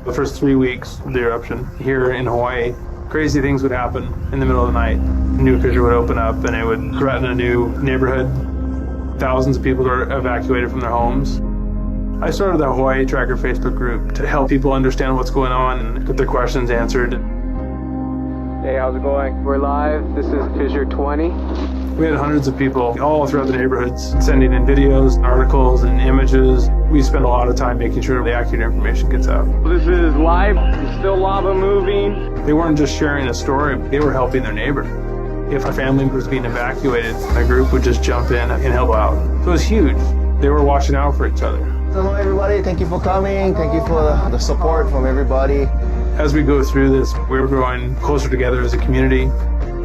The first 3 weeks of the eruption here in Hawaii, crazy things would happen in the middle of the night. A new fissure would open up and it would threaten a new neighborhood. Thousands of people were evacuated from their homes. I started the Hawaii Tracker Facebook group to help people understand what's going on and get their questions answered. Hey, how's it going? We're live. This is Fissure 20. We had hundreds of people all throughout the neighborhoods sending in videos, articles, and images. We spend a lot of time making sure the accurate information gets out. This is live. There's still lava moving. They weren't just sharing a story, they were helping their neighbor. If a family was being evacuated, my group would just jump in and help out. So it was huge. They were watching out for each other. Hello everybody, thank you for coming. Thank you for the support from everybody. As we go through this, we're growing closer together as a community.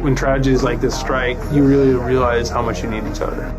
When tragedies like this strike, you really realize how much you need each other.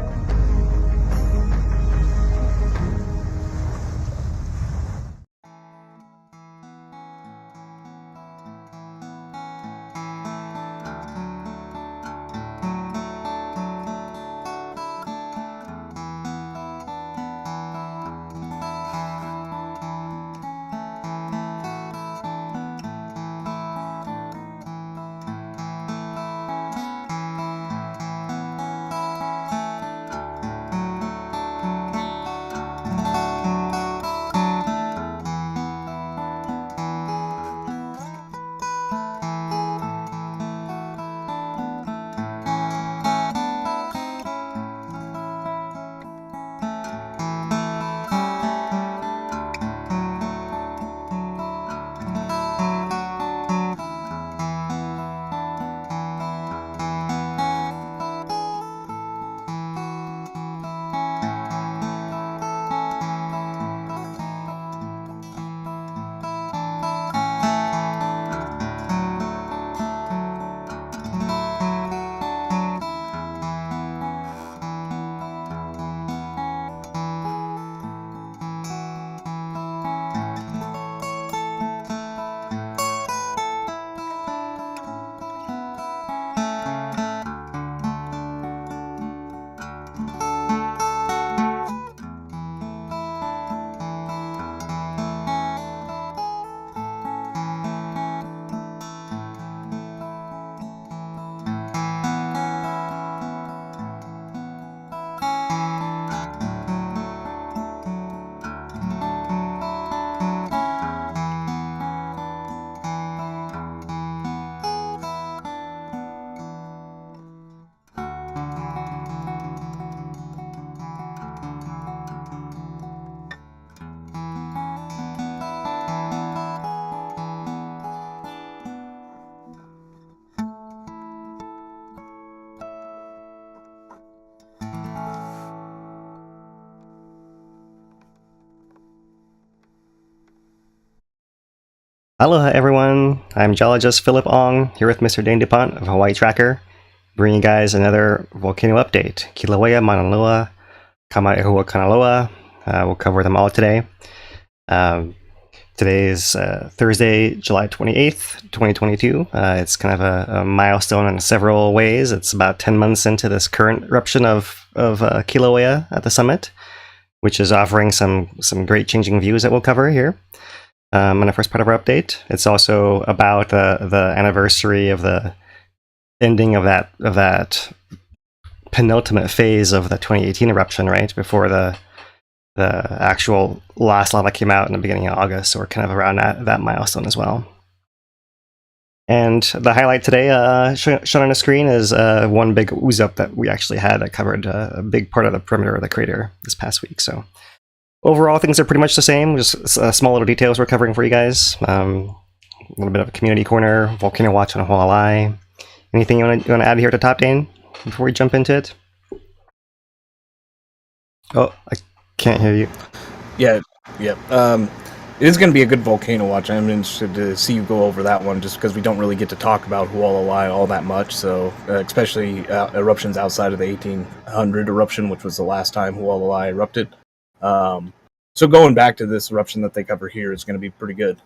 Aloha everyone, I'm geologist Philip Ong, here with Mr. Dane DuPont of Hawaii Tracker, bringing you guys another volcano update. Kīlauea, Mauna Loa, Kamaʻehuakanaloa, we'll cover them all today. Today is Thursday, July 28th, 2022. It's kind of a milestone in several ways. It's about 10 months into this current eruption of Kilauea at the summit, which is offering some great changing views that we'll cover here. In the first part of our update, it's also about the anniversary of the ending of that penultimate phase of the 2018 eruption, right before the actual last lava came out in the beginning of August, or kind of around that milestone as well. And the highlight today, shown on the screen, is one big ooze-up that we actually had that covered a big part of the perimeter of the crater this past week. So overall, things are pretty much the same, just small little details we're covering for you guys. A little bit of a community corner, volcano watch on Hualālai. Anything you want to add here at the top, Dane, before we jump into it? Oh, I can't hear you. Yeah. It is going to be a good volcano watch. I'm interested to see you go over that one, just because we don't really get to talk about Hualalai all that much. So, especially eruptions outside of the 1800 eruption, which was the last time Hualalai erupted. So going back to this eruption that they cover here is going to be pretty good.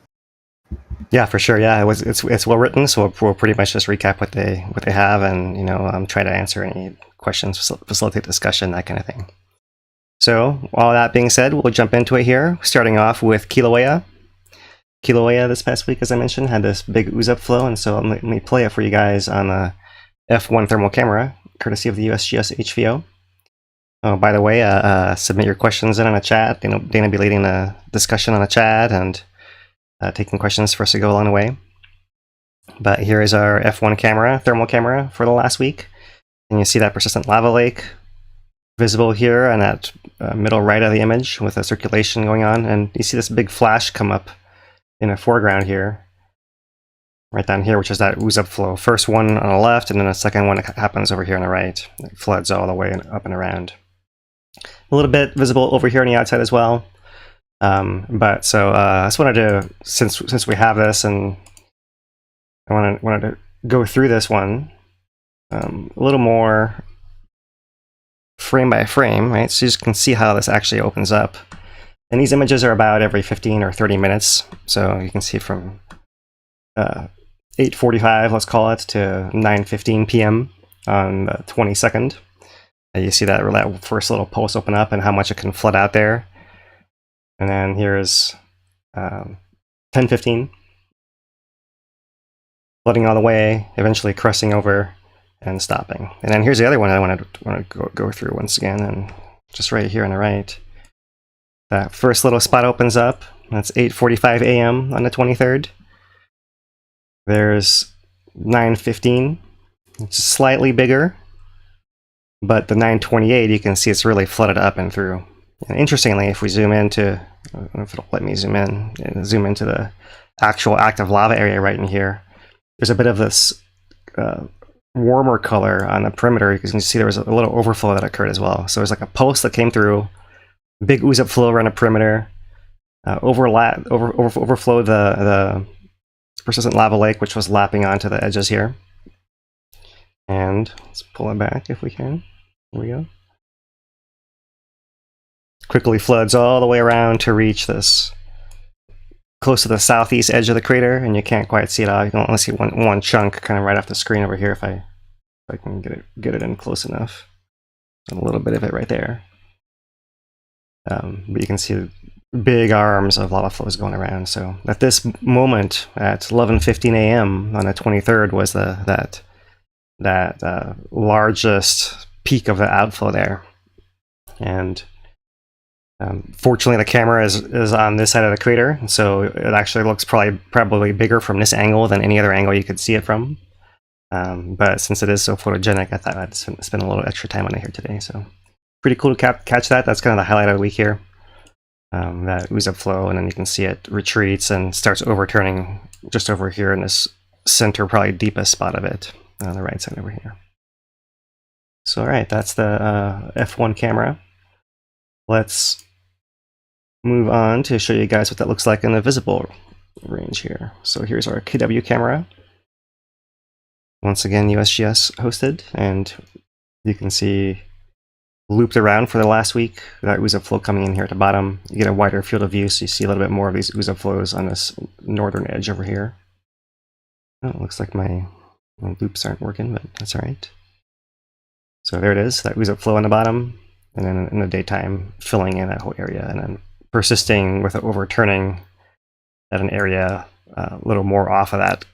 Yeah, for sure. Yeah, it's well written, so we'll pretty much just recap what they have, and try to answer any questions, facilitate discussion, that kind of thing. So all that being said, we'll jump into it here, starting off with Kīlauea. Kīlauea this past week, as I mentioned, had this big ooze-up flow, and so let me play it for you guys on the F1 thermal camera, courtesy of the USGS HVO. Oh, by the way, submit your questions in on a chat. Dana will be leading a discussion on a chat and taking questions for us to go along the way. But here is our F1 camera, thermal camera for the last week. And you see that persistent lava lake visible here on that middle right of the image with a circulation going on. And you see this big flash come up in the foreground here, right down here, which is that ooze-up flow. First one on the left, and then the second one happens over here on the right. It floods all the way up and around. A little bit visible over here on the outside as well. But so I just wanted to, since we have this, and I wanted to go through this one a little more frame by frame, right? So you just can see how this actually opens up. And these images are about every 15 or 30 minutes. So you can see from 8:45, let's call it, to 9:15 p.m. on the 22nd. You see that first little pulse open up and how much it can flood out there. And then here's 10:15, flooding all the way, eventually crossing over and stopping. And then here's the other one I want to go through once again, and just right here on the right. That first little spot opens up. That's 8:45 a.m. on the 23rd. There's 9:15. It's slightly bigger. But the 9:28, you can see it's really flooded up and through. And interestingly, if we zoom into, I don't know if it'll let me zoom into the actual active lava area right in here, there's a bit of this warmer color on the perimeter. You can see there was a little overflow that occurred as well. So there's like a pulse that came through, big ooze-up flow around the perimeter, overflowed the persistent lava lake, which was lapping onto the edges here. And let's pull it back if we can. Here we go. Quickly floods all the way around to reach this close to the southeast edge of the crater, and you can't quite see it all. You can only see one chunk kind of right off the screen over here if I can get it in close enough. A little bit of it right there. But you can see big arms of lava flows going around. So at this moment, at 11:15 a.m. on the 23rd, was that largest peak of the outflow there. And fortunately, the camera is on this side of the crater, so it actually looks probably bigger from this angle than any other angle you could see it from. But since it is so photogenic, I thought I'd spend a little extra time on it here today. So pretty cool to catch that. That's kind of the highlight of the week here. That ooze-up flow, and then you can see it retreats and starts overturning just over here in this center, probably deepest spot of it on the right side over here. So all right, that's the F1 camera. Let's move on to show you guys what that looks like in the visible range here. So here's our KW camera. Once again, USGS hosted, and you can see looped around for the last week, that ooze-up flow coming in here at the bottom. You get a wider field of view, so you see a little bit more of these ooze-up flows on this northern edge over here. Oh, it looks like my loops aren't working, but that's all right. So there it is, that ooze-up flow on the bottom, and then in the daytime, filling in that whole area, and then persisting with overturning at an area a little more off of that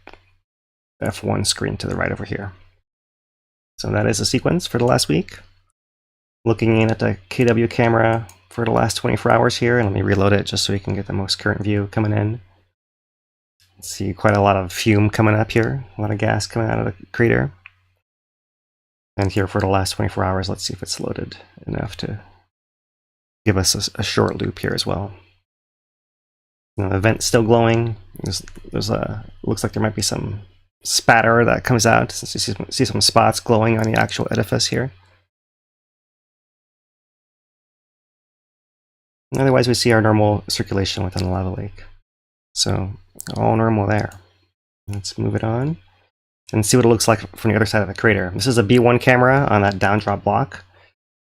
F1 screen to the right over here. So that is the sequence for the last week. Looking in at the KW camera for the last 24 hours here, and let me reload it just so we can get the most current view coming in. See quite a lot of fume coming up here, a lot of gas coming out of the crater. And here for the last 24 hours, let's see if it's loaded enough to give us a short loop here as well. Now, the vent's still glowing. Looks like there might be some spatter that comes out, since you see some spots glowing on the actual edifice here. And otherwise, we see our normal circulation within the lava lake. So all normal there. Let's move it on and see what it looks like from the other side of the crater. This is a B1 camera on that downdrop block,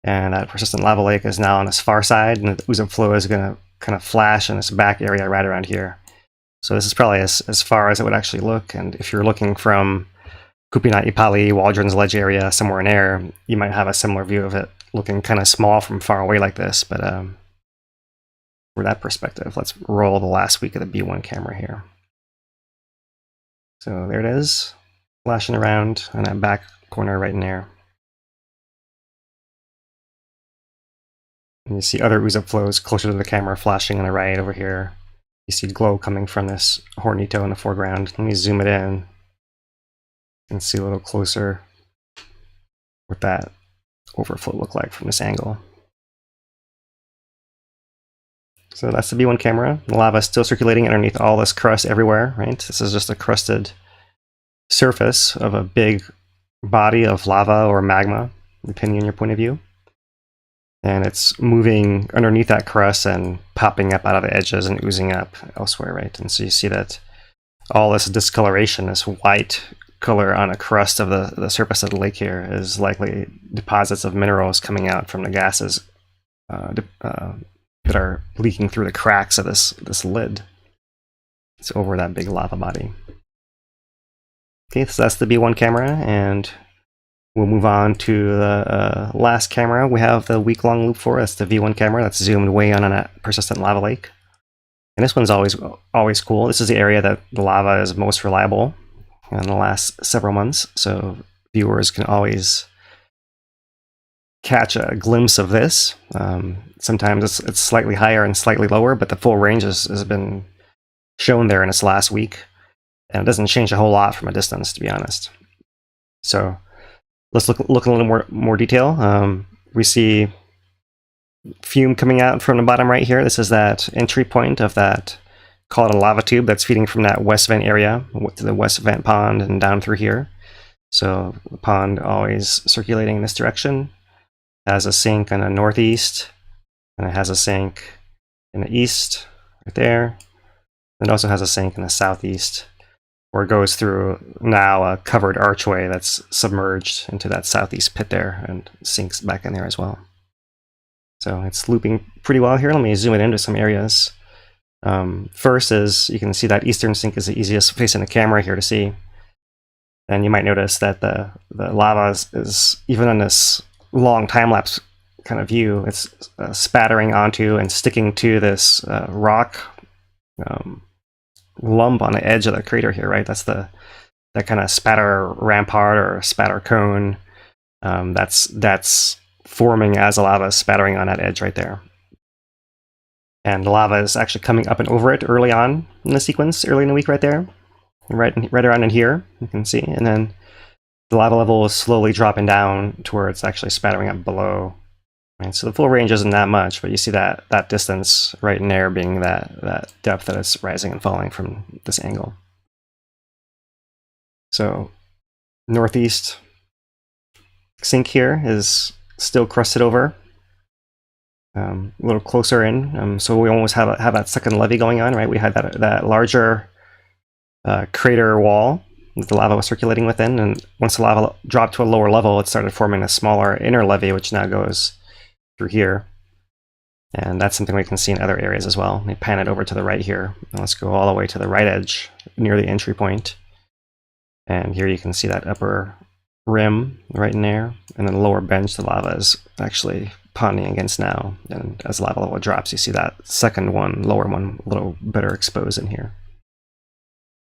and that persistent lava lake is now on this far side, and the ooze-up flow is going to kind of flash in this back area right around here. So this is probably as far as it would actually look, and if you're looking from Kupinaʻipali, Waldron's Ledge area, somewhere in there, you might have a similar view of it looking kind of small from far away like this, but for that perspective. Let's roll the last week of the B1 camera here. So there it is, flashing around on that back corner right in there. And you see other ooze-up flows closer to the camera flashing on the right over here. You see glow coming from this Hornito in the foreground. Let me zoom it in and see a little closer what that overflow look like from this angle. So that's the B1 camera. The lava is still circulating underneath all this crust everywhere, right? This is just a crusted surface of a big body of lava or magma, depending on your point of view. And it's moving underneath that crust and popping up out of the edges and oozing up elsewhere, right? And so you see that all this discoloration, this white color on a crust of the surface of the lake here is likely deposits of minerals coming out from the gases that are leaking through the cracks of this lid. It's over that big lava body. Okay, so that's the B1 camera, and we'll move on to the last camera we have the week-long loop for. That's the V1 camera that's zoomed way on a persistent lava lake. And this one's always cool. This is the area that the lava is most reliable in the last several months, so viewers can always catch a glimpse of this. Sometimes it's slightly higher and slightly lower, but the full range has been shown there in this last week, and it doesn't change a whole lot from a distance, to be honest. So let's look in a little more detail. We see fume coming out from the bottom right here. This is that entry point of that, call it a lava tube, that's feeding from that west vent area to the west vent pond and down through here. So the pond always circulating in this direction. Has a sink in the northeast, and it has a sink in the east right there. It also has a sink in the southeast, where it goes through now a covered archway that's submerged into that southeast pit there and sinks back in there as well. So it's looping pretty well here. Let me zoom it into some areas. First is, you can see that eastern sink is the easiest facing the camera here to see. And you might notice that the lava is even on this long time-lapse kind of view, it's spattering onto and sticking to this rock lump on the edge of the crater here, right? That's that kind of spatter rampart or spatter cone that's forming as the lava is spattering on that edge right there. And the lava is actually coming up and over it early on in the sequence, early in the week right there, right around in here, you can see. And then the lava level is slowly dropping down to where it's actually spattering up below. Right? So the full range isn't that much, but you see that distance right in there being that depth that it's rising and falling from this angle. So northeast sink here is still crusted over, a little closer in. So we almost have that second levee going on, right? We had that larger crater wall that the lava was circulating within, and once the lava dropped to a lower level, it started forming a smaller inner levee, which now goes through here. And that's something we can see in other areas as well. Let me pan it over to the right here. And let's go all the way to the right edge near the entry point. And here you can see that upper rim right in there, and then the lower bench the lava is actually ponding against now. And as the lava level drops, you see that second one, lower one, a little better exposed in here.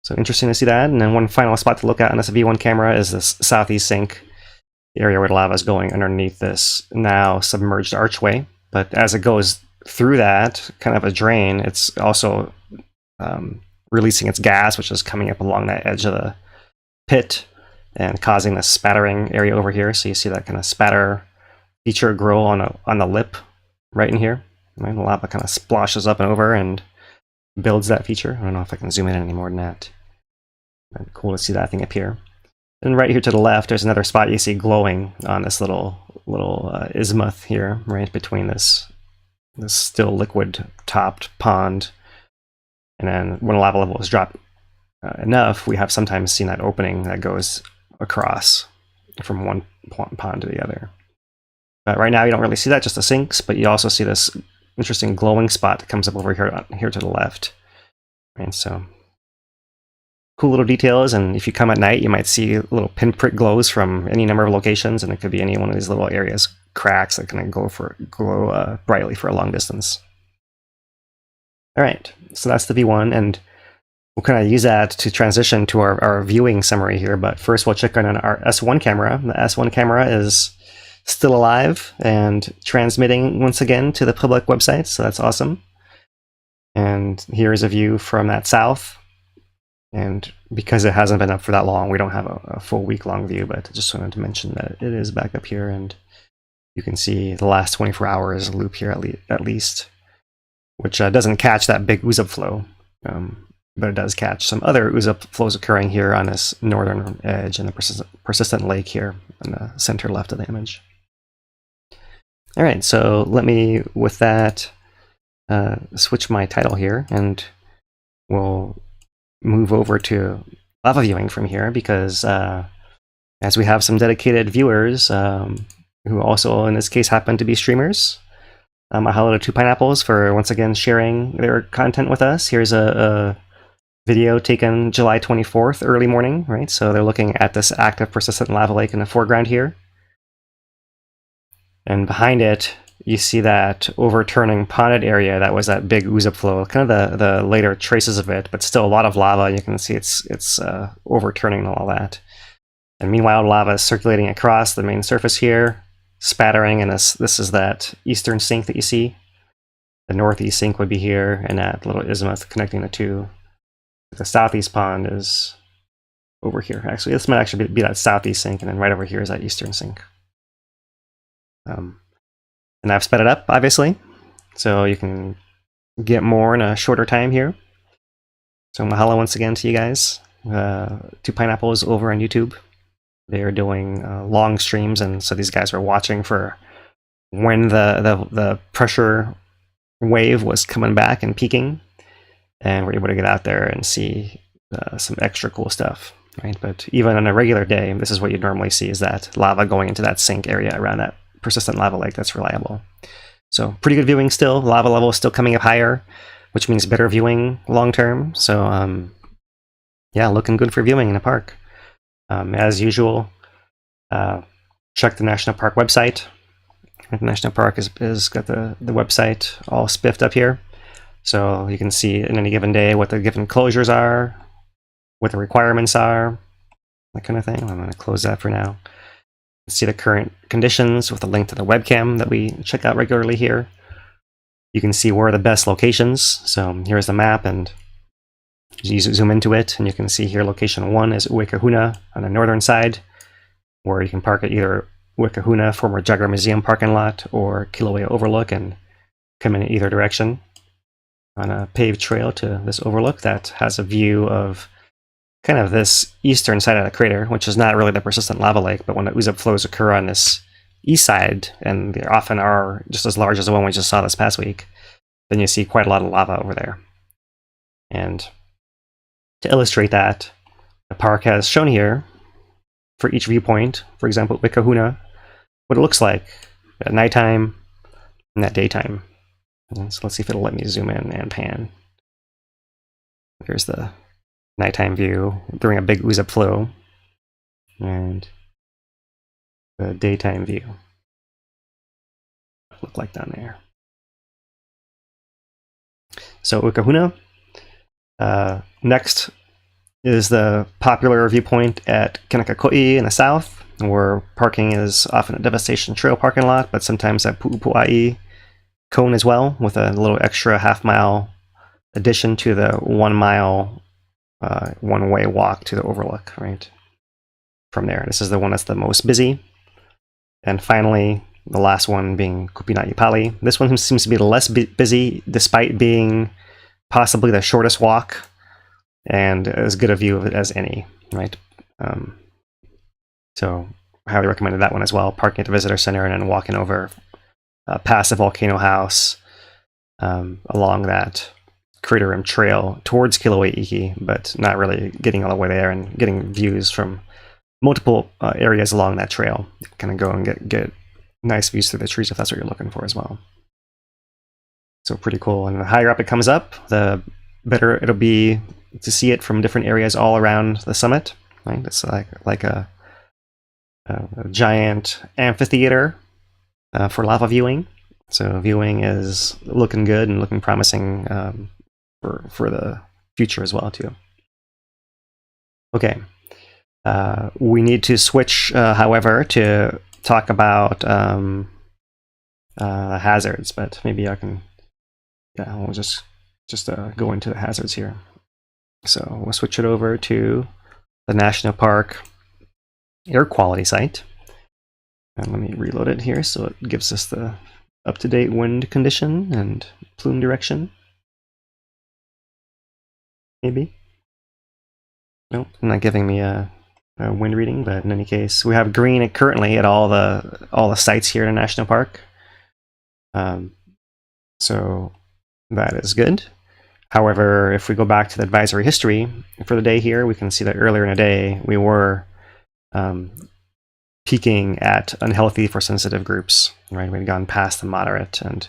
So interesting to see that. And then one final spot to look at on this V1 camera is this southeast sink, the area where the lava is going underneath this now submerged archway. But as it goes through that, kind of a drain, it's also releasing its gas, which is coming up along that edge of the pit and causing this spattering area over here. So you see that kind of spatter feature grow on the lip right in here. Right? The lava kind of splashes up and over and builds that feature. I don't know if I can zoom in any more than that. But cool to see that thing up here. And right here to the left, there's another spot you see glowing on this little isthmus here, right between this still liquid topped pond. And then when the lava level is dropped enough, we have sometimes seen that opening that goes across from one pond to the other. But right now you don't really see that, just the sinks, but you also see this interesting glowing spot that comes up over here to the left. And so cool little details, and if you come at night, you might see little pinprick glows from any number of locations, and it could be any one of these little areas, cracks that can glow brightly for a long distance. All right, so that's the V1, and we'll kind of use that to transition to our viewing summary here. But first, we'll check on our S1 camera. The S1 camera is still alive and transmitting once again to the public website, so that's awesome. And here's a view from that south. And because it hasn't been up for that long, we don't have a full week-long view, but I just wanted to mention that it is back up here, and you can see the last 24 hours loop here at least, which doesn't catch that big Ooze-up flow, but it does catch some other Ooze-up flows occurring here on this northern edge and the persistent lake here in the center left of the image. All right, so let me, with that, switch my title here, and we'll move over to lava viewing from here, because as we have some dedicated viewers who also in this case happen to be streamers, mahalo to Two Pineapples for once again sharing their content with us. Here's a video taken July 24th, early morning, right? So they're looking at this active persistent lava lake in the foreground here. And behind it, you see that overturning ponded area that was that big Ooze-up flow, kind of the later traces of it, but still a lot of lava. You can see it's overturning and all that. And meanwhile, lava is circulating across the main surface here, spattering, and this is that eastern sink that you see. The northeast sink would be here, and that little isthmus connecting the two. The southeast pond is over here. Actually, this might actually be that southeast sink, and then right over here is that eastern sink. And I've sped it up, obviously, so you can get more in a shorter time here. So mahalo once again to you guys. Two Pineapples over on YouTube. They're doing long streams, and so these guys were watching for when the pressure wave was coming back and peaking, and we're able to get out there and see some extra cool stuff, right? But even on a regular day, this is what you normally see, is that lava going into that sink area around that persistent lava lake that's reliable. So pretty good viewing still. Lava level is still coming up higher, which means better viewing long term. So yeah, looking good for viewing in the park. As usual, check the National Park website. The National Park is got the website all spiffed up here. So you can see in any given day what the given closures are, what the requirements are, that kind of thing. I'm going to close that for now. See the current conditions with a link to the webcam that we check out regularly here. You can see where are the best locations. So here's the map, and you zoom into it, and you can see here location 1 is Uekahuna on the northern side, where you can park at either Uekahuna, former Jagger Museum parking lot, or Kilauea Overlook, and come in either direction on a paved trail to this overlook that has a view of kind of this eastern side of the crater, which is not really the persistent lava lake, but when the Ooze-up flows occur on this east side, and they often are just as large as the one we just saw this past week, then you see quite a lot of lava over there. And to illustrate that, the park has shown here, for each viewpoint, for example, Uekahuna, what it looks like at nighttime and at daytime. And so let's see if it'll let me zoom in and pan. Here's the nighttime view during a big Ooze-up flow, and the daytime view. Look like down there. So Uekahuna. Next is the popular viewpoint at Kanakakoi in the south, where parking is often a Devastation Trail parking lot, but sometimes at Pu'upua'i cone as well, with a little extra half-mile addition to the 1 mile one-way walk to the overlook, right? From there, this is the one that's the most busy. And finally, the last one being Kupinaipali. This one seems to be the less busy, despite being possibly the shortest walk and as good a view of it as any, right? So I highly recommended that one as well, parking at the visitor center and then walking over past the volcano house along that crater rim trail towards Kilauea, but not really getting all the way there and getting views from multiple areas along that trail. Kind of go and get nice views through the trees if that's what you're looking for as well. So pretty cool. And the higher up it comes up, the better it'll be to see it from different areas all around the summit. Right? It's like a giant amphitheater for lava viewing. So viewing is looking good and looking promising for the future as well too. Okay, we need to switch, however, to talk about hazards, but maybe I can, yeah, we'll just go into the hazards here. So we'll switch it over to the National Park air quality site. And let me reload it here so it gives us the up-to-date wind condition and plume direction. Maybe. Nope, not giving me a wind reading, but in any case, we have green currently at all the sites here in the national park. So that is good. However, if we go back to the advisory history for the day here, we can see that earlier in the day we were peaking at unhealthy for sensitive groups, right? We'd gone past the moderate and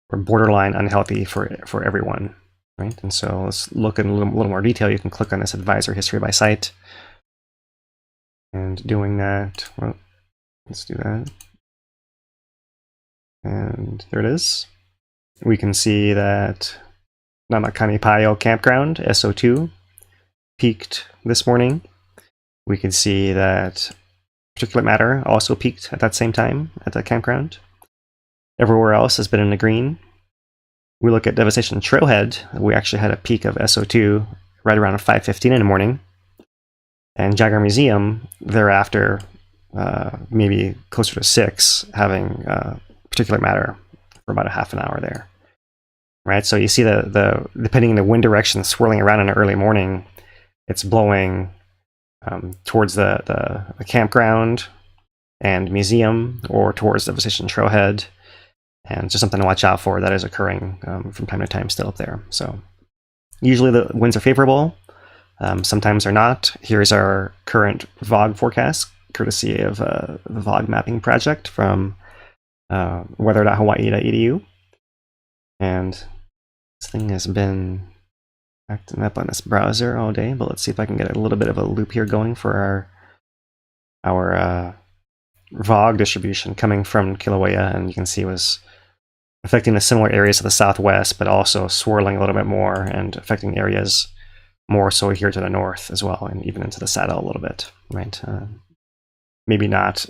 we're borderline unhealthy for everyone, right? And so let's look in a little more detail. You can click on this advisory history by site. And doing that, well, let's do that. And there it is. We can see that Namakani Paio campground, SO2, peaked this morning. We can see that particulate matter also peaked at that same time at the campground. Everywhere else has been in the green. We look at Devastation Trailhead. We actually had a peak of SO2 right around 5:15 in the morning. And Jagger Museum thereafter, maybe closer to 6, having particulate matter for about a half an hour there. Right, so you see the depending on the wind direction swirling around in the early morning, it's blowing towards the campground and museum or towards the Devastation Trailhead, and just something to watch out for that is occurring from time to time still up there. So usually the winds are favorable, sometimes they're not. Here's our current VOG forecast, courtesy of the VOG mapping project from weather.hawaii.edu. And this thing has been acting up on this browser all day, but let's see if I can get a little bit of a loop here going for our VOG distribution coming from Kilauea, and you can see it was affecting the similar areas of the southwest, but also swirling a little bit more and affecting areas more so here to the north as well, and even into the saddle a little bit, right? Maybe not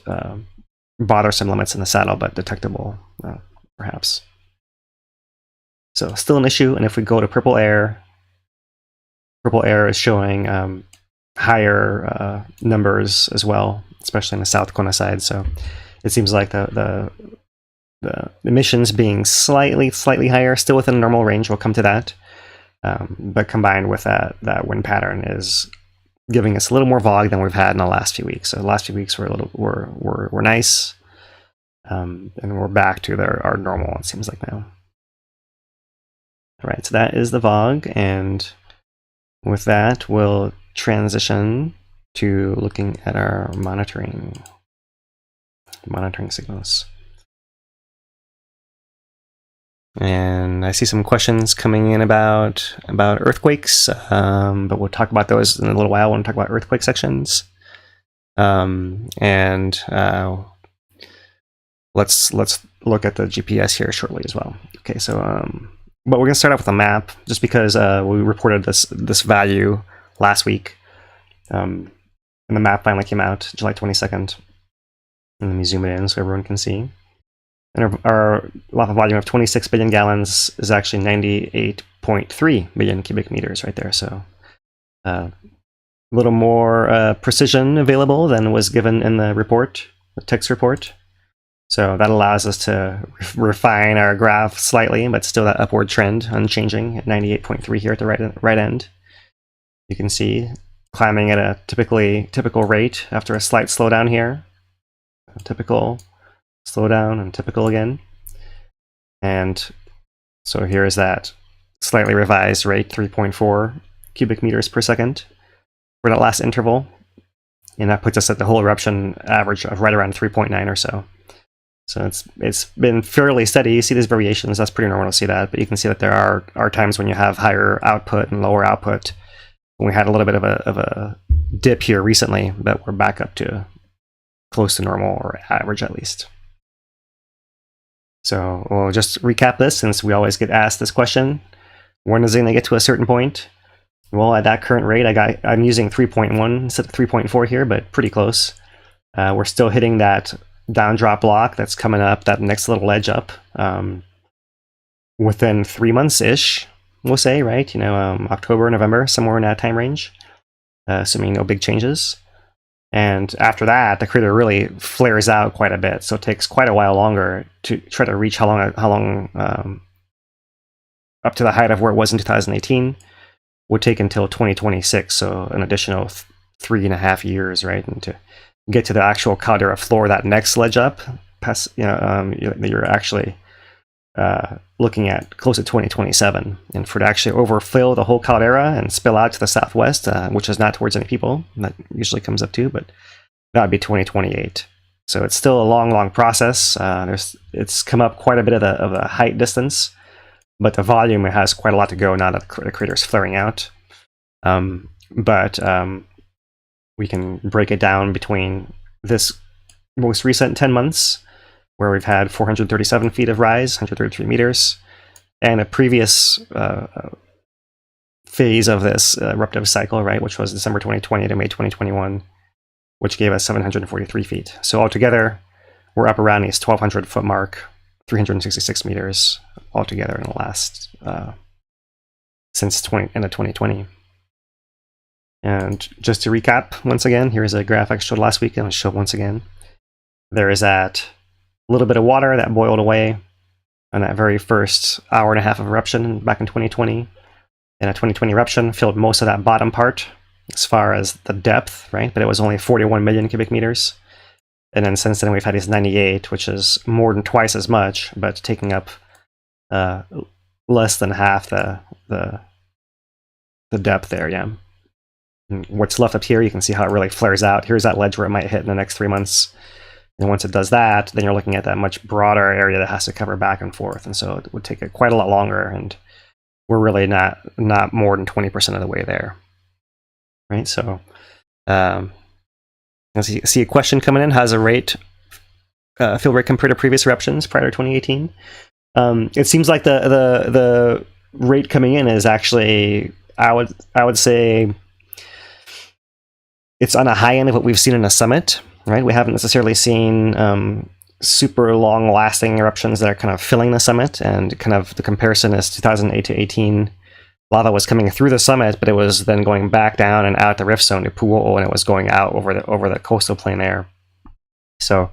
bothersome limits in the saddle, but detectable, perhaps. So still an issue, and if we go to purple air is showing higher numbers as well, especially in the South Kona side. So it seems like the emissions being slightly higher, still within a normal range. We'll come to that, but combined with that wind pattern is giving us a little more VOG than we've had in the last few weeks. So the last few weeks were nice, and we're back to our normal. It seems like now. All right, so that is the VOG, and with that, we'll transition to looking at our monitoring signals. And I see some questions coming in about earthquakes, but we'll talk about those in a little while when we talk about earthquake sections. Let's look at the GPS here shortly as well. Okay, so but we're going to start off with a map, just because we reported this value last week, and the map finally came out July 22nd. And let me zoom it in so everyone can see. And our lava volume of 26 billion gallons is actually 98.3 billion cubic meters right there. So a little more precision available than was given in the report, the text report. So that allows us to refine our graph slightly, but still that upward trend unchanging at 98.3 here at the right end. You can see climbing at a typical rate after a slight slowdown here. A typical slowdown and typical again. And so here is that slightly revised rate, 3.4 cubic meters per second for that last interval. And that puts us at the whole eruption average of right around 3.9 or so. So it's been fairly steady. You see these variations, that's pretty normal to see that, but you can see that there are times when you have higher output and lower output. We had a little bit of a dip here recently, but we're back up to close to normal or average at least. So we'll just recap this since we always get asked this question. When is it going to get to a certain point? Well, at that current rate, I'm using 3.1 instead of 3.4 here, but pretty close. We're still hitting that down drop block that's coming up, that next little ledge up, within 3 months-ish, we'll say, right? You know, October, November, somewhere in that time range, assuming no big changes. And after that, the crater really flares out quite a bit, so it takes quite a while longer to try to reach how long up to the height of where it was in 2018 would take until 2026, so an additional 3.5 years, right? And to get to the actual caldera floor, that next ledge up, past, you're actually looking at close to 2027, and for it to actually overfill the whole caldera and spill out to the southwest, which is not towards any people, that usually comes up too, but that would be 2028. So it's still a long process. It's come up quite a bit of the height distance, but the volume, it has quite a lot to go now that the crater is flaring out. But we can break it down between this most recent 10 months, where we've had 437 feet of rise, 133 meters, and a previous phase of this eruptive cycle, right, which was December 2020 to May 2021, which gave us 743 feet. So altogether, we're up around this 1,200 foot mark, 366 meters altogether in the last, since end of 2020. And just to recap, once again, here's a graph I showed last week, and I'll show once again. There is that little bit of water that boiled away on that very first hour and a half of eruption back in 2020. And a 2020 eruption filled most of that bottom part as far as the depth, right? But it was only 41 million cubic meters. And then since then we've had this 98, which is more than twice as much, but taking up less than half the depth there, yeah. And what's left up here, you can see how it really flares out. Here's that ledge where it might hit in the next 3 months. And once it does that, then you're looking at that much broader area that has to cover back and forth. And so it would take quite a lot longer, and we're really not more than 20% of the way there. Right, so as you see a question coming in, how's the rate, fill rate compared to previous eruptions prior to 2018? It seems like the rate coming in is actually, I would say, it's on a high end of what we've seen in a summit, right? We haven't necessarily seen super long-lasting eruptions that are kind of filling the summit, and kind of the comparison is 2008 to 18. Lava was coming through the summit, but it was then going back down and out the rift zone to Pu'o'o, and it was going out over the coastal plain there. So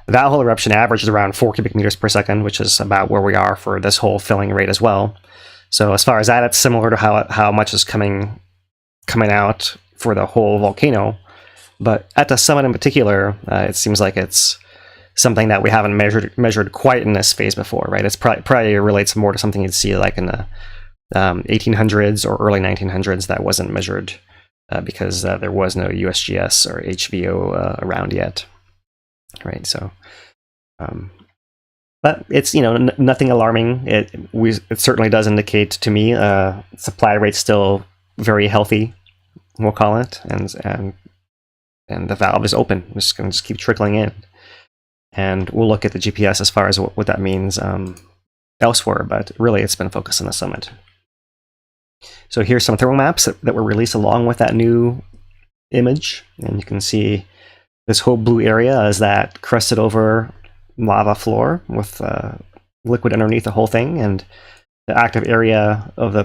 that whole eruption averages around 4 cubic meters per second, which is about where we are for this whole filling rate as well. So as far as that, it's similar to how much is coming out for the whole volcano. But at the summit in particular, it seems like it's something that we haven't measured quite in this phase before, right? It's probably relates more to something you'd see like in the 1800s or early 1900s that wasn't measured because there was no USGS or HVO around yet, right? So, but it's, nothing alarming. It certainly does indicate to me supply rate's still very healthy, we'll call it, and the valve is open. It's going to just keep trickling in. And we'll look at the GPS as far as what that means elsewhere, but really it's been focused on the summit. So here's some thermal maps that were released along with that new image. And you can see this whole blue area is that crusted over lava floor with liquid underneath the whole thing, and the active area of the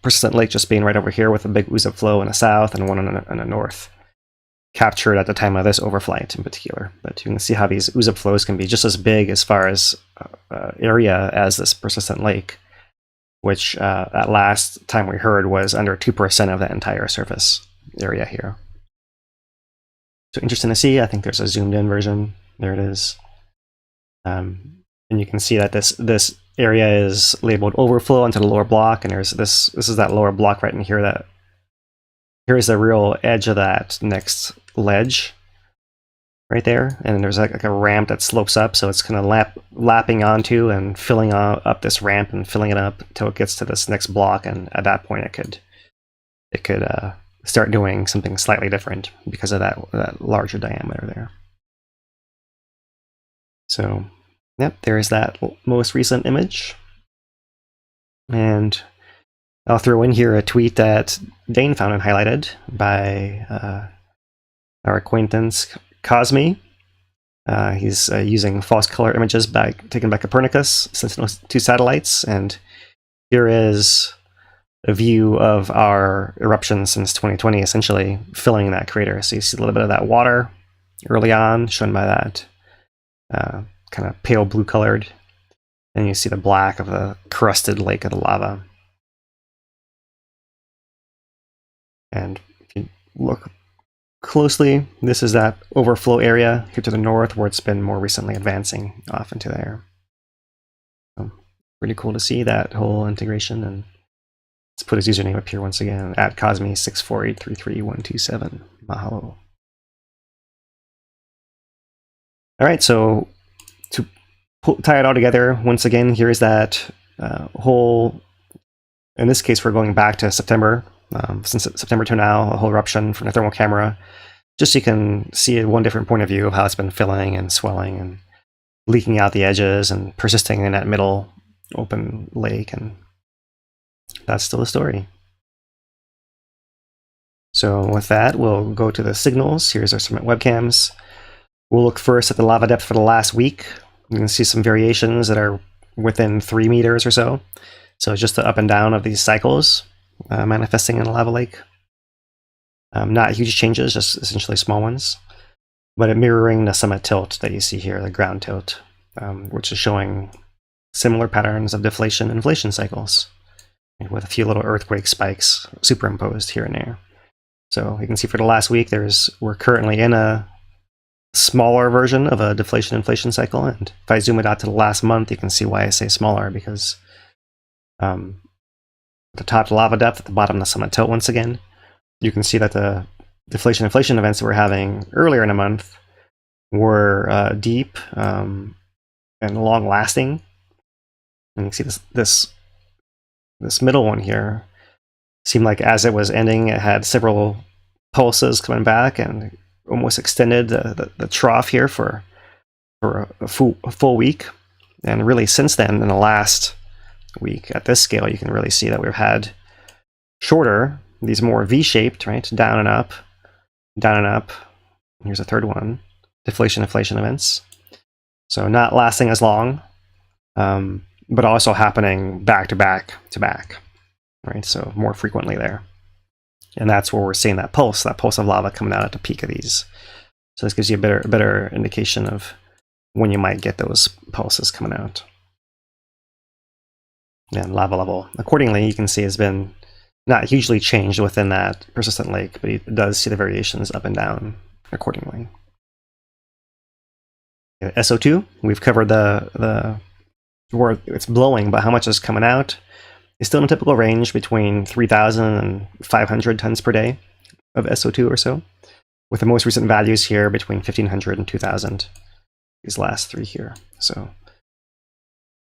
persistent lake just being right over here with a big ooze-up flow in the south and one in the north, captured at the time of this overflight in particular. But you can see how these ooze-up flows can be just as big as far as area as this persistent lake, which at last time we heard was under 2% of the entire surface area here. So interesting to see. I think there's a zoomed in version. There it is. And you can see that this area is labeled overflow onto the lower block, and there's this is that lower block right in here. That here's the real edge of that next ledge right there, and there's like a ramp that slopes up, so it's kind of lapping onto and filling up this ramp and filling it up until it gets to this next block, and at that point it could start doing something slightly different because of that larger diameter there. So yep, there's that most recent image. And I'll throw in here a tweet that Dane found and highlighted by our acquaintance Cosme. He's using false color images taken by Copernicus, Sentinel-2 satellites, and here is a view of our eruption since 2020, essentially filling that crater. So you see a little bit of that water early on, shown by that kind of pale blue colored, and you see the black of the crusted lake of the lava. And if you look closely, this is that overflow area here to the north where it's been more recently advancing off into there. So pretty cool to see that whole integration. And let's put his username up here once again, at Cosme64833127. Mahalo. All right, so to tie it all together, once again, here's that whole, in this case, we're going back to September. Since September to now, a whole eruption from the thermal camera, just so you can see one different point of view of how it's been filling and swelling and leaking out the edges and persisting in that middle open lake, and that's still the story. So with that, we'll go to the signals. Here's our summit webcams. We'll look first at the lava depth for the last week. You can see some variations that are within 3 meters or so. So just the up and down of these cycles. Manifesting in a lava lake. Not huge changes, just essentially small ones, but mirroring the summit tilt that you see here, the ground tilt, which is showing similar patterns of deflation and inflation cycles, with a few little earthquake spikes superimposed here and there. So you can see for the last week, we're currently in a smaller version of a deflation inflation cycle, and if I zoom it out to the last month, you can see why I say smaller, because at the top, the lava depth, at the bottom, the summit tilt once again. You can see that the deflation inflation events that we're having earlier in the month were deep and long lasting. And you can see this middle one here seemed like as it was ending, it had several pulses coming back and almost extended the trough here for a full week. And really since then, in the last week at this scale, you can really see that we've had shorter, these more V-shaped, right, down and up, here's a third one, deflation inflation events. So not lasting as long, but also happening back to back, right, so more frequently there. And that's where we're seeing that pulse of lava coming out at the peak of these. So this gives you a better indication of when you might get those pulses coming out. And lava level, accordingly, you can see has been not hugely changed within that persistent lake, but it does see the variations up and down accordingly. SO2, we've covered where it's blowing, but how much is coming out is still in a typical range between 3,000 and 500 tons per day of SO2 or so, with the most recent values here between 1,500 and 2,000, these last three here. So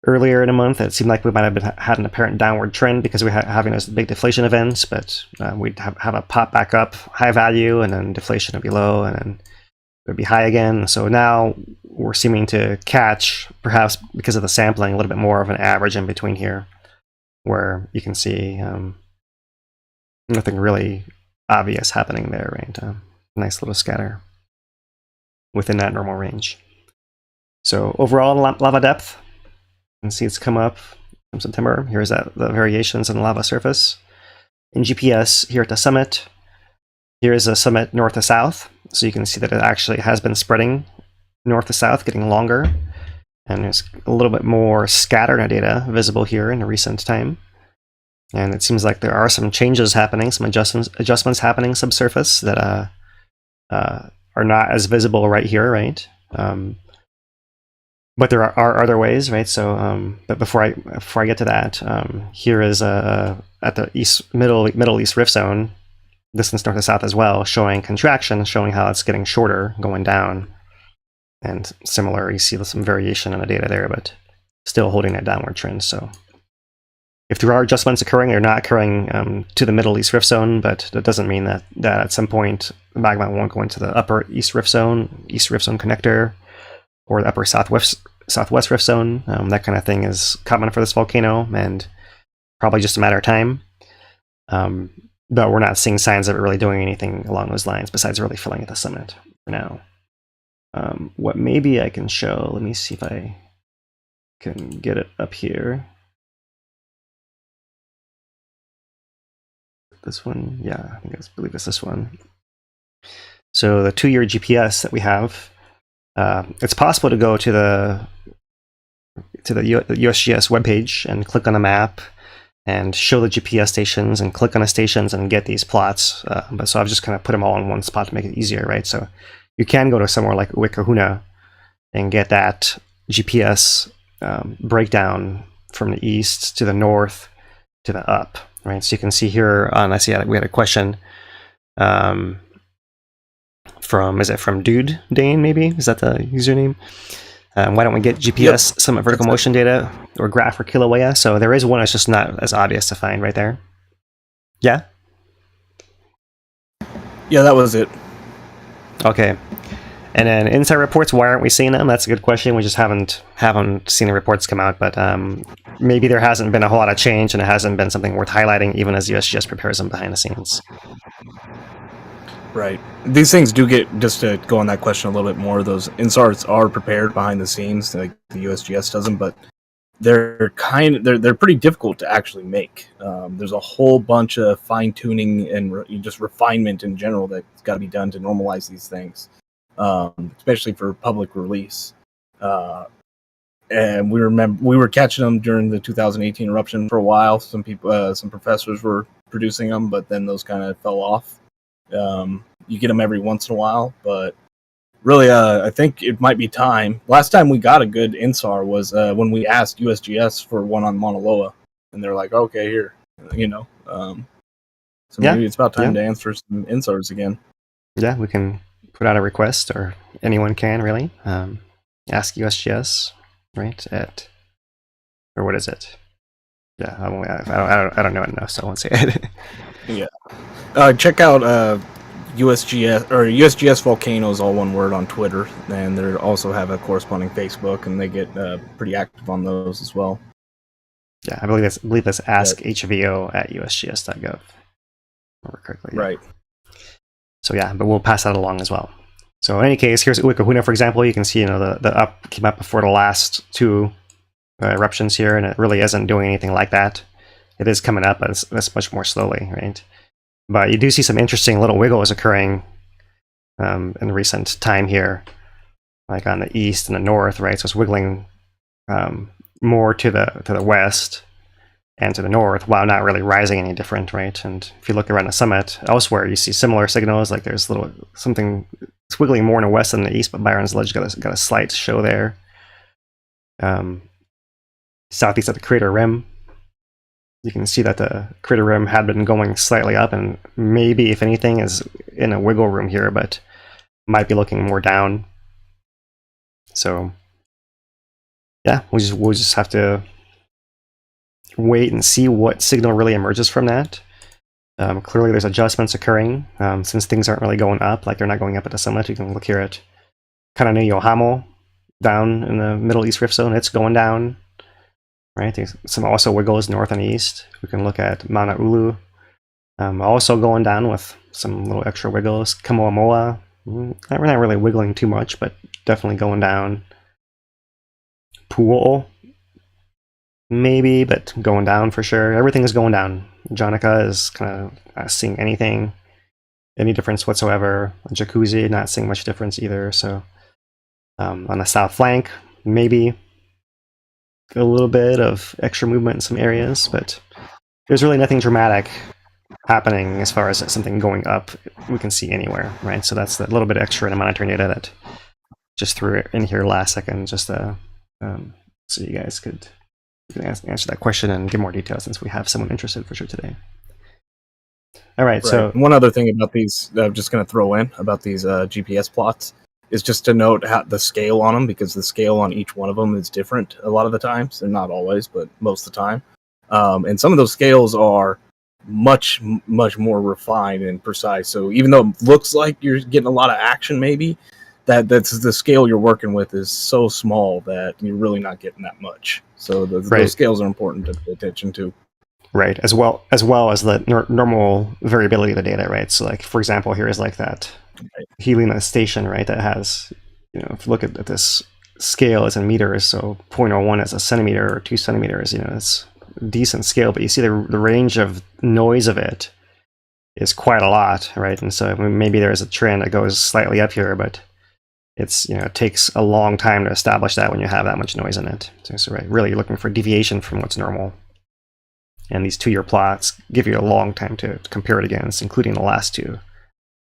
earlier in the month, it seemed like we might have had an apparent downward trend because we're having those big deflation events, but we'd have a pop back up, high value, and then deflation would be low, and then it would be high again. So now we're seeming to catch, perhaps because of the sampling, a little bit more of an average in between here, where you can see nothing really obvious happening there, right? Nice little scatter within that normal range. So overall lava depth, you can see it's come up from September. Here's the variations in the lava surface. In GPS, here at the summit, here is a summit north to south. So you can see that it actually has been spreading north to south, getting longer. And there's a little bit more scattered data visible here in the recent time. And it seems like there are some changes happening, some adjustments happening subsurface that are not as visible right here, right? But there are other ways, right? So, but before I get to that, here is at the Middle East Rift Zone, distance north to south as well, showing contraction, showing how it's getting shorter, going down, and similar. You see some variation in the data there, but still holding that downward trend. So, if there are adjustments occurring, they're not occurring to the Middle East Rift Zone, but that doesn't mean that at some point the magma won't go into the Upper East Rift Zone connector, or the Upper Southwest Rift Zone. That kind of thing is common for this volcano, and probably just a matter of time. But we're not seeing signs of it really doing anything along those lines besides really filling at the summit for now. What maybe I can show, let me see if I can get it up here. This one, yeah, I believe it's this one. So the 2-year GPS that we have, it's possible to go to the USGS webpage and click on a map and show the GPS stations and click on the stations and get these plots. But so I've just kind of put them all in one spot to make it easier, right? So you can go to somewhere like Wikahuna and get that GPS breakdown from the east to the north to the up, right? So you can see here on, I see we had a question from Dude Dane, maybe? Is that the username? Why don't we get GPS summit vertical motion data or graph for Kilauea? So there is one that's just not as obvious to find right there. Yeah? Yeah, that was it. Okay. And then insight reports, why aren't we seeing them? That's a good question. We just haven't seen the reports come out, but maybe there hasn't been a whole lot of change and it hasn't been something worth highlighting even as USGS prepares them behind the scenes. Right. These things do get, just to go on that question a little bit more, those INSARs are prepared behind the scenes, like the USGS doesn't, but they're pretty difficult to actually make. There's a whole bunch of fine-tuning and just refinement in general that's got to be done to normalize these things, especially for public release. And we were catching them during the 2018 eruption for a while. Some professors were producing them, but then those kind of fell off. You get them every once in a while, but really, I think it might be time. Last time we got a good INSAR was when we asked USGS for one on Mauna Loa, and they're like, "Okay, here," So maybe it's about time to answer some INSARs again. Yeah, we can put out a request, or anyone can really ask USGS, right? Or what is it? Yeah, I don't know it enough, so I won't say it. Yeah. Check out USGS or USGS Volcanoes, all one word, on Twitter, and they also have a corresponding Facebook, and they get pretty active on those as well. Yeah, I believe that's askhvo at usgs.gov. Remember correctly. Right. So yeah, but we'll pass that along as well. So in any case, here's Wikahuna, for example. You can see, the up came up before the last 2 eruptions here, and it really isn't doing anything like that. It is coming up, but it's much more slowly, right? But you do see some interesting little wiggles occurring in recent time here, like on the east and the north, right? So it's wiggling more to the west and to the north, while not really rising any different, right? And if you look around the summit elsewhere, you see similar signals. Like there's something it's wiggling more in the west than the east, but Byron's Ledge got a slight show there. Southeast of the crater rim, you can see that the crater rim had been going slightly up, and maybe, if anything, is in a wiggle room here, but might be looking more down. So yeah, we'll just have to wait and see what signal really emerges from that. Clearly there's adjustments occurring since things aren't really going up, like they're not going up at the summit. You can look here at Kananeyohamo down in the Middle East Rift Zone. It's going down, right? There's some also wiggles north and east. We can look at Mauna Ulu, also going down with some little extra wiggles. Kamoamoa, we're not really wiggling too much, but definitely going down. Pu'o'o, maybe, but going down for sure. Everything is going down. Jonica is kind of not seeing any difference whatsoever. Jacuzzi, not seeing much difference either. So on the south flank, maybe a little bit of extra movement in some areas, but there's really nothing dramatic happening as far as something going up we can see anywhere, right? So that's that little bit extra in the monitoring data that just threw it in here last second, just so you guys could answer that question and give more details, since we have someone interested for sure today. All right, so one other thing about these, I'm just going to throw in about these GPS plots, is just to note how the scale on them, because the scale on each one of them is different a lot of the times. They're not always, but most of the time. And some of those scales are much more refined and precise. So even though it looks like you're getting a lot of action, maybe that's the scale you're working with is so small that you're really not getting that much. So those scales are important to pay attention to. right? As well as the normal variability of the data, right? So like, for example, here is like that Helena station, right? That has, if you look at this scale, it's in meters. So 0.01 is a centimeter or 2 centimeters, it's a decent scale, but you see the range of noise of it is quite a lot, right? And so maybe there's a trend that goes slightly up here, but it's, it takes a long time to establish that when you have that much noise in it. So right, really you're looking for deviation from what's normal. And these 2-year plots give you a long time to compare it against, including the last 2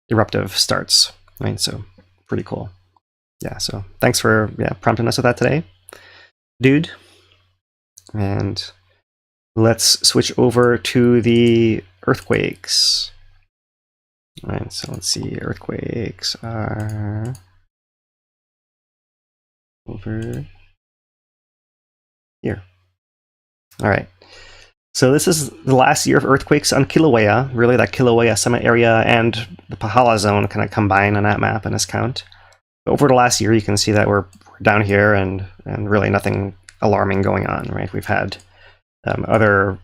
eruptive starts, right? So pretty cool. Yeah, so thanks for prompting us with that today, dude. And let's switch over to the earthquakes. All right, so let's see, earthquakes are over here. All right. So this is the last year of earthquakes on Kilauea. Really, that Kilauea summit area and the Pāhala zone kind of combine on that map in this count. But over the last year, you can see that we're down here and really nothing alarming going on, right? We've had other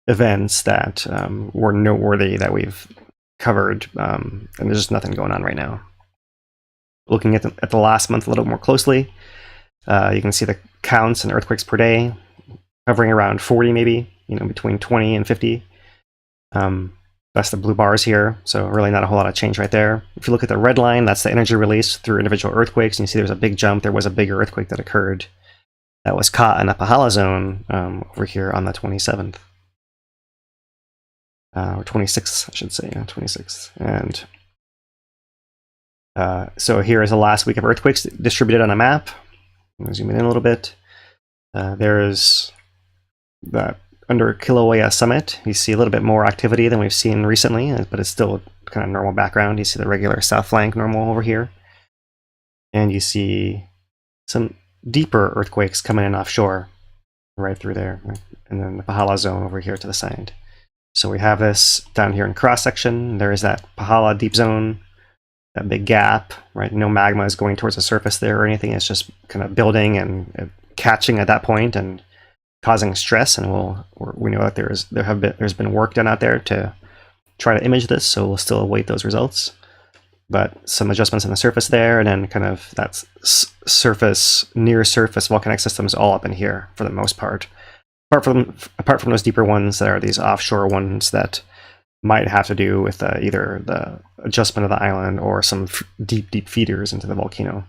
events that were noteworthy that we've covered, and there's just nothing going on right now. Looking at the last month a little more closely, you can see the counts and earthquakes per day, hovering around 40 maybe, between 20 and 50. That's the blue bars here, so really not a whole lot of change right there. If you look at the red line, that's the energy release through individual earthquakes, and you see there's a big jump. There was a bigger earthquake that occurred that was caught in the Pāhala zone over here on the 27th. Or 26th, I should say, 26th. And so here is the last week of earthquakes distributed on a map. I'm going to zoom in a little bit. There's that under Kilauea summit. You see a little bit more activity than we've seen recently, but it's still kind of normal background. You see the regular south flank normal over here. And you see some deeper earthquakes coming in offshore right through there. Right? And then the Pāhala zone over here to the side. So we have this down here in cross section. There is that Pāhala deep zone, that big gap, right? No magma is going towards the surface there or anything. It's just kind of building and catching at that point and causing stress. And we know that there's been work done out there to try to image this. So we'll still await those results. But some adjustments on the surface there, and then kind of that near surface volcanic systems all up in here for the most part. Apart from those deeper ones that are these offshore ones that might have to do with either the adjustment of the island or some deep feeders into the volcano.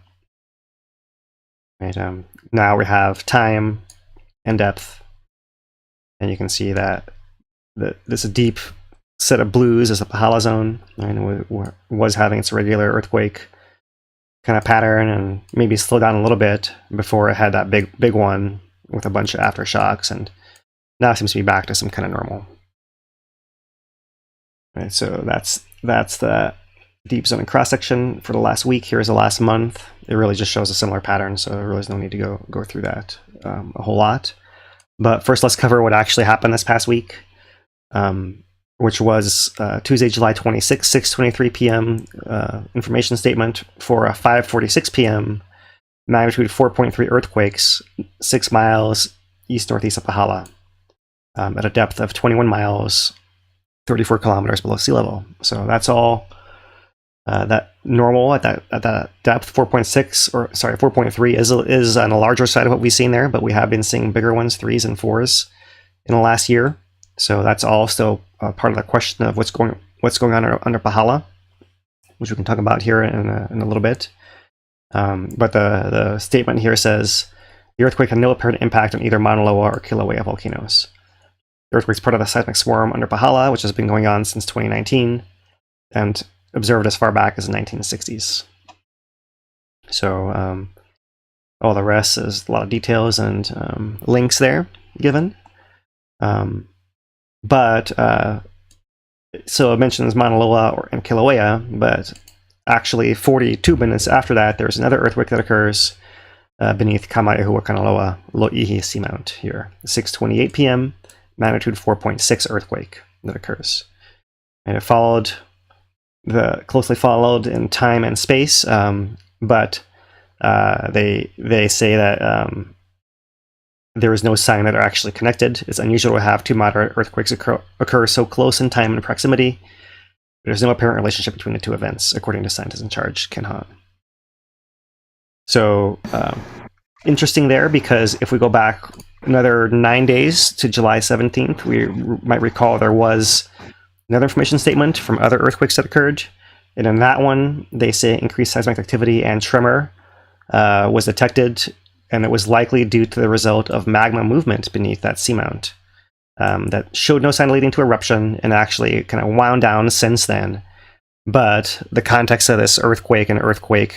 Right. Now we have time and depth, and you can see that this deep set of blues is the Pāhala zone, and was having its regular earthquake kind of pattern, and maybe slow down a little bit before it had that big one with a bunch of aftershocks, and now it seems to be back to some kind of normal. Right, so that's the deep zone and cross section for the last week. Here's the last month. It really just shows a similar pattern, so there really is no need to go through that a whole lot. But first, let's cover what actually happened this past week, which was Tuesday, July 26, 6:23 p.m. Information statement for a 5:46 p.m. magnitude 4.3 earthquakes 6 miles east-northeast of Pāhala at a depth of 21 miles, 34 kilometers below sea level. So that's all that normal at that depth. 4.3 is on the larger side of what we've seen there, but we have been seeing bigger ones, 3s and 4s in the last year. So that's all still part of the question of what's going on under Pāhala, which we can talk about here in a little bit. But the statement here says the earthquake had no apparent impact on either Mauna Loa or Kilauea volcanoes. The earthquake is part of the seismic swarm under Pāhala, which has been going on since 2019 and observed as far back as the 1960s. So all the rest is a lot of details and links there given. So it mentions Mauna Loa and Kilauea, but actually 42 minutes after that, there's another earthquake that occurs beneath Kamaʻehuakanaloa, Lo'ihi Seamount here. 6:28 p.m., magnitude 4.6 earthquake that occurs. And it closely followed in time and space, but they say that there is no sign that are actually connected. It's unusual to have two moderate earthquakes occur so close in time and proximity. There's no apparent relationship between the two events, according to scientist in charge, Ken Hahn. So, interesting there, because if we go back another 9 days to July 17th, we might recall there was another information statement from other earthquakes that occurred. And in that one, they say increased seismic activity and tremor was detected, and it was likely due to the result of magma movement beneath that seamount. That showed no sign leading to eruption, and actually kind of wound down since then. But the context of this earthquake and earthquake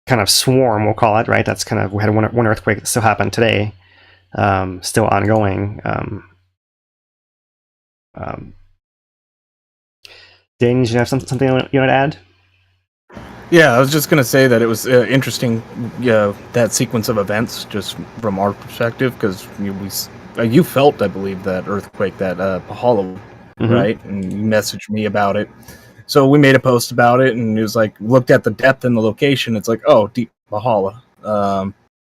kind of swarm, we'll call it, right? That's kind of, we had one earthquake that still happened today, still ongoing. Dane, you have something you want to add? Yeah, I was just going to say that it was interesting, that sequence of events, just from our perspective, because you felt, I believe, that earthquake, that Pāhala, right? And you messaged me about it. So we made a post about it, and it was like, looked at the depth and the location, it's like, oh, deep Pāhala.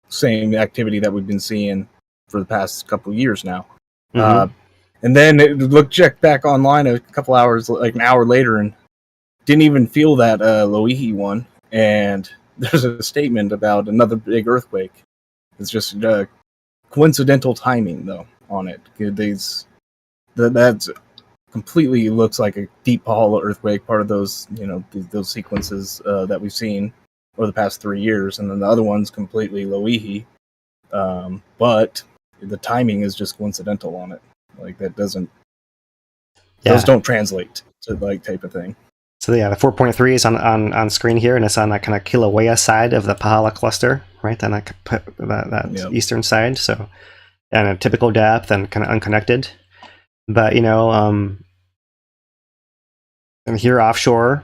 Same activity that we've been seeing for the past couple of years now. And then it checked back online a couple hours, like an hour later, and didn't even feel that Loihi one. And there's a statement about another big earthquake. It's just coincidental timing, though, on it. That's completely looks like a deep Pāhala earthquake, part of those, those sequences that we've seen over the past 3 years. And then the other one's completely Loihi. But the timing is just coincidental on it. Like, that doesn't... Those don't translate to, like, type of thing. So yeah, the 4.3 is on screen here, and it's on that kind of Kilauea side of the Pāhala cluster, right? On that eastern side. So, and a typical depth and kind of unconnected. But, and here offshore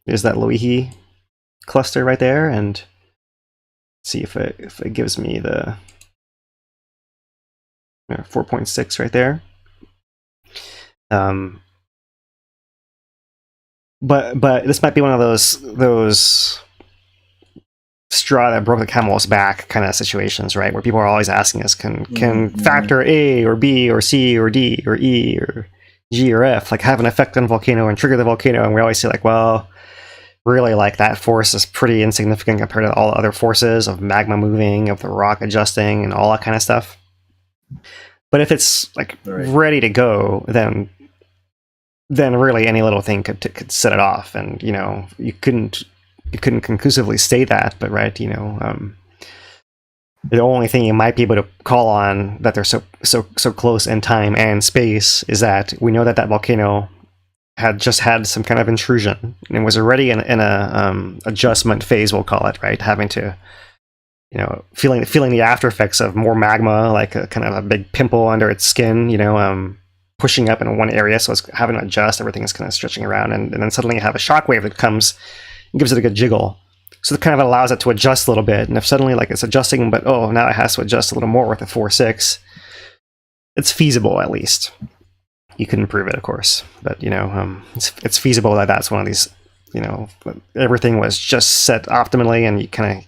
is that Loihi cluster right there, and see if it gives me the 4.6 right there. But this might be one of those straw that broke the camel's back kind of situations, right? Where people are always asking us, can factor A or B or C or D or E or G or F like have an effect on the volcano and trigger the volcano? And we always say like, well, really, like that force is pretty insignificant compared to all the other forces of magma moving, of the rock adjusting, and all that kind of stuff. But if it's like ready to go, then really any little thing could set it off, and you couldn't conclusively say that, but right, the only thing you might be able to call on that they're so close in time and space is that we know that volcano had just had some kind of intrusion and was already in a adjustment phase, we'll call it, right, having to feeling the after effects of more magma, like a kind of a big pimple under its skin, pushing up in one area, so it's having to adjust, everything is kind of stretching around, and then suddenly you have a shockwave that comes and gives it a good jiggle. So it kind of allows it to adjust a little bit, and if suddenly like it's adjusting, but now it has to adjust a little more with a 4.6, it's feasible at least. You couldn't prove it, of course, but it's feasible that that's one of these, everything was just set optimally, and you kind of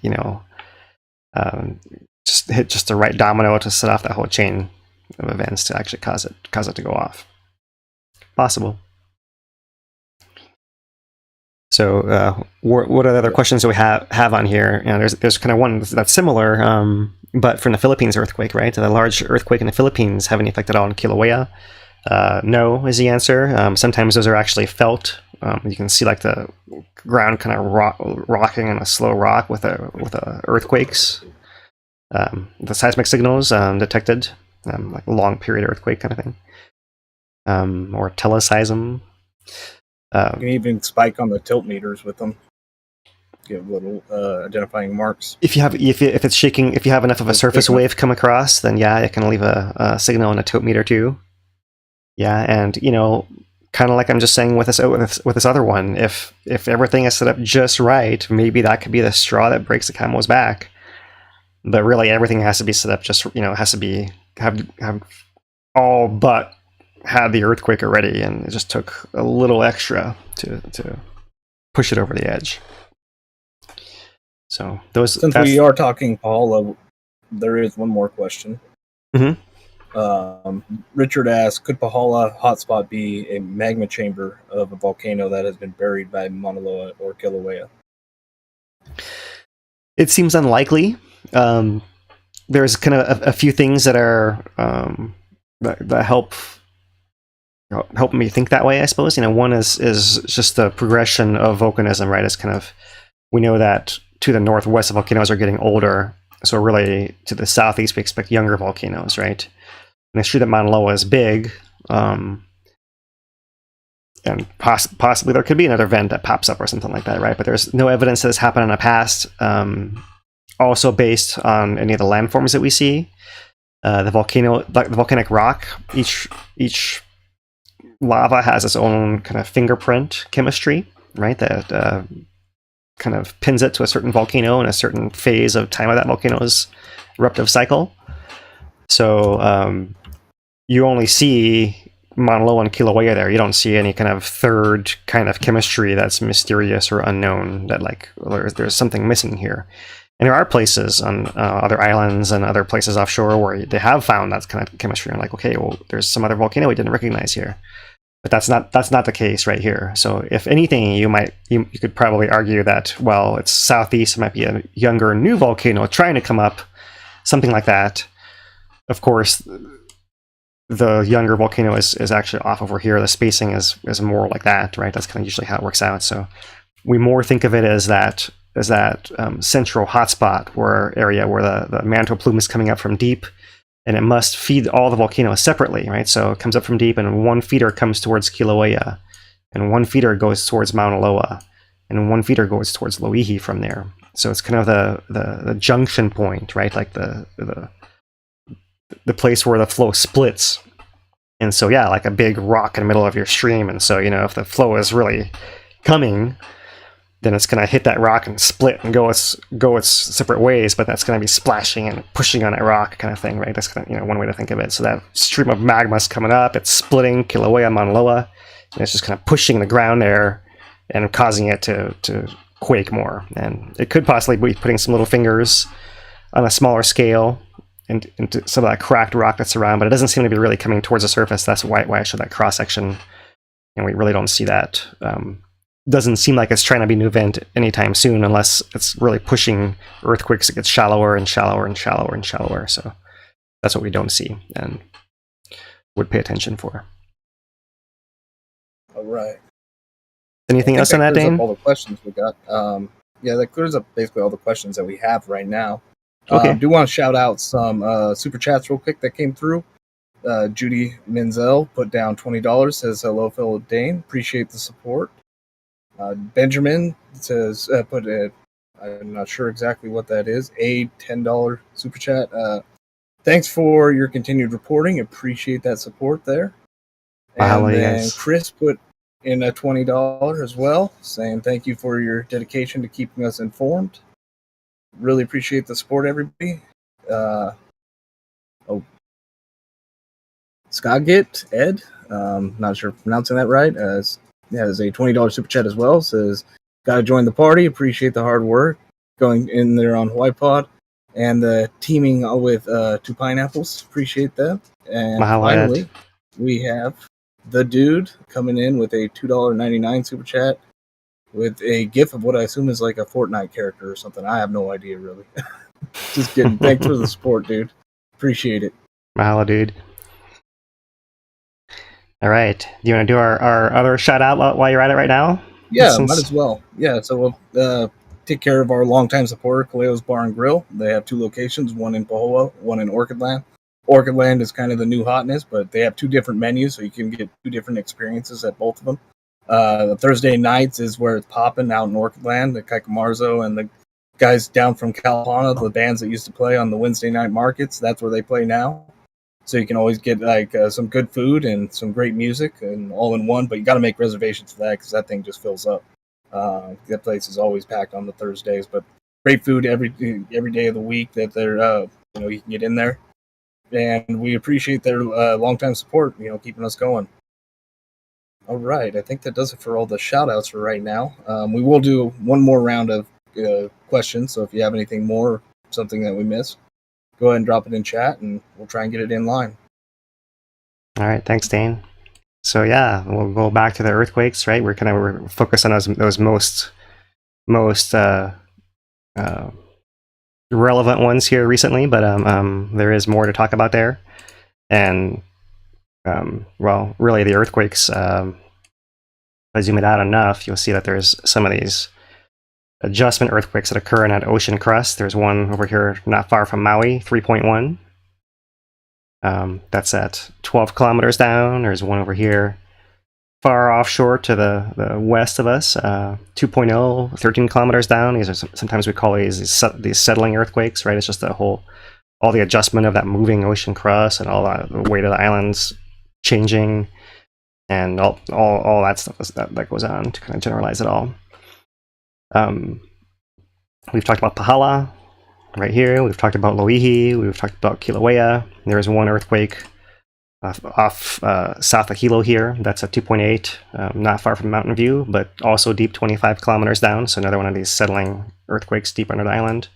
just hit just the right domino to set off that whole chain of events to actually cause it to go off. Possible. So what are the other questions that we have on here? There's kind of one that's similar, but from the Philippines earthquake, right? The large earthquake in the Philippines have any effect at all on Kilauea? No is the answer. Sometimes those are actually felt. You can see like the ground kind of rocking in a slow rock with earthquakes. The seismic signals detected, like a long period earthquake kind of thing, or teleseism. You can even spike on the tilt meters with them. Give little identifying marks. If it's shaking, if you have enough of a surface wave come across, then yeah, it can leave a signal on a tilt meter too. Yeah, and kind of like I'm just saying with this other one, if everything is set up just right, maybe that could be the straw that breaks the camel's back. But really, everything has to be set up just has to be have all but had the earthquake already, and it just took a little extra to push it over the edge. So we are talking Pāhala, there is one more question. Mhm. Richard asks, could Pāhala hotspot be a magma chamber of a volcano that has been buried by Mauna Loa or Kilauea? It seems unlikely. There's kind of a few things that are that help me think that way, I suppose. One is just the progression of volcanism, right? It's kind of, we know that to the northwest, volcanoes are getting older. So really, to the southeast, we expect younger volcanoes, right? And it's true that Mauna Loa is big, and possibly there could be another vent that pops up or something like that, right? But there's no evidence that this happened in the past. Also based on any of the landforms that we see, the volcanic rock, each lava has its own kind of fingerprint chemistry, right? That kind of pins it to a certain volcano in a certain phase of time of that volcano's eruptive cycle. So you only see Mauna Loa and Kilauea there. You don't see any kind of third kind of chemistry that's mysterious or unknown, that like there's something missing here. And there are places on other islands and other places offshore where they have found that kind of chemistry. And like, okay, well, there's some other volcano we didn't recognize here. But that's not the case right here. So if anything, you could probably argue that, well, it's southeast, it might be a younger new volcano trying to come up, something like that. Of course, the younger volcano is actually off over here. The spacing is more like that, right? That's kind of usually how it works out. So we more think of it as that central hotspot area where the mantle plume is coming up from deep, and it must feed all the volcanoes separately, right? So it comes up from deep, and one feeder comes towards Kilauea, and one feeder goes towards Mauna Loa, and one feeder goes towards Loihi from there. So it's kind of the junction point, right? Like the place where the flow splits. And so, yeah, like a big rock in the middle of your stream. And so, if the flow is really coming, then it's going to hit that rock and split and go its separate ways, but that's going to be splashing and pushing on that rock kind of thing, right? That's kind of, one way to think of it. So that stream of magma is coming up, it's splitting Kilauea, Mauna Loa, and it's just kind of pushing the ground there and causing it to quake more. And it could possibly be putting some little fingers on a smaller scale into some of that cracked rock that's around, but it doesn't seem to be really coming towards the surface. That's why I showed that cross section, and we really don't see that. Doesn't seem like it's trying to be new vent anytime soon, unless it's really pushing earthquakes. It gets shallower and shallower and shallower and shallower. So that's what we don't see and would pay attention for. All right. Anything else on that, Dane? All the questions we got. Yeah, that clears up basically all the questions that we have right now. Okay. I do want to shout out some super chats real quick that came through. Judy Menzel put down $20, says, hello, Philip Dane. Appreciate the support. Benjamin says, I'm not sure exactly what that is, a $10 super chat. Thanks for your continued reporting. Appreciate that support there. And then Chris put in a $20 as well, saying thank you for your dedication to keeping us informed. Really appreciate the support, everybody. Skagit Ed, not sure if I'm pronouncing that right. There's a $20 super chat as well. Says, gotta join the party. Appreciate the hard work going in there on Hawaii Pod and the teaming with Two Pineapples. Appreciate that. And finally, we have the dude coming in with a $2.99 super chat with a gif of what I assume is like a Fortnite character or something. I have no idea, really. Just kidding. Thanks for the support, dude. Appreciate it. Mahalo, dude. All right. Do you want to do our other shout out while you're at it right now? Yeah, might as well. Yeah, so we'll take care of our longtime supporter, Kaleo's Bar and Grill. They have two locations, one in Pāhala, one in Orchidland. Orchidland is kind of the new hotness, but they have two different menus, so you can get two different experiences at both of them. The Thursday nights is where it's popping out in Orchidland, the Kaikamarzo and the guys down from Kailauea, the bands that used to play on the Wednesday night markets. That's where they play now. So you can always get like some good food and some great music and all in one, but you got to make reservations for that because that thing just fills up. That place is always packed on the Thursdays, but great food every day of the week that they're you can get in there, and we appreciate their longtime support. Keeping us going. All right, I think that does it for all the shout outs for right now. We will do one more round of questions, so if you have anything more, something that we missed, go ahead and drop it in chat, and we'll try and get it in line. All right, thanks, Dane. So yeah, we'll go back to the earthquakes, right? We're focused on those most relevant ones here recently, but there is more to talk about there. And well, really the earthquakes, if I zoom it out enough, you'll see that there's some of these adjustment earthquakes that occur in that ocean crust. There's one over here not far from Maui, 3.1. That's at 12 kilometers down. There's one over here far offshore to the west of us, 2.0, 13 kilometers down. These are sometimes we call these settling earthquakes, right? It's just all the adjustment of that moving ocean crust and all that, the weight of the islands changing, and all that stuff that goes on to kind of generalize it all. We've talked about Pāhala right here. We've talked about Loihi. We've talked about Kilauea. There's one earthquake off south of Hilo here. That's a 2.8, not far from Mountain View, but also deep 25 kilometers down. So another one of these settling earthquakes deep under the island.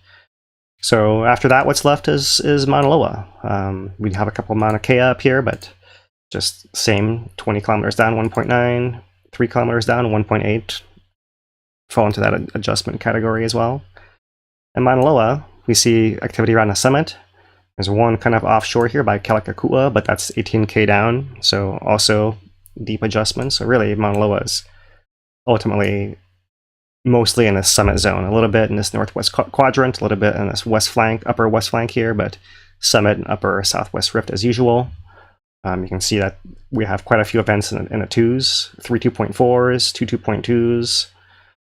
So after that, what's left is Mauna Loa. We have a couple of Mauna Kea up here, but just same 20 kilometers down, 1.9, 3 kilometers down, 1.8. Fall into that adjustment category as well. And Mauna Loa, we see activity around the summit. There's one kind of offshore here by Kailua-Kona, but that's 18K down, so also deep adjustment. So really, Mauna Loa is ultimately mostly in the summit zone, a little bit in this northwest quadrant, a little bit in this west flank, upper west flank here, but summit and upper southwest rift as usual. You can see that we have quite a few events in the 2s, 3 2.4s, 2 2.2s,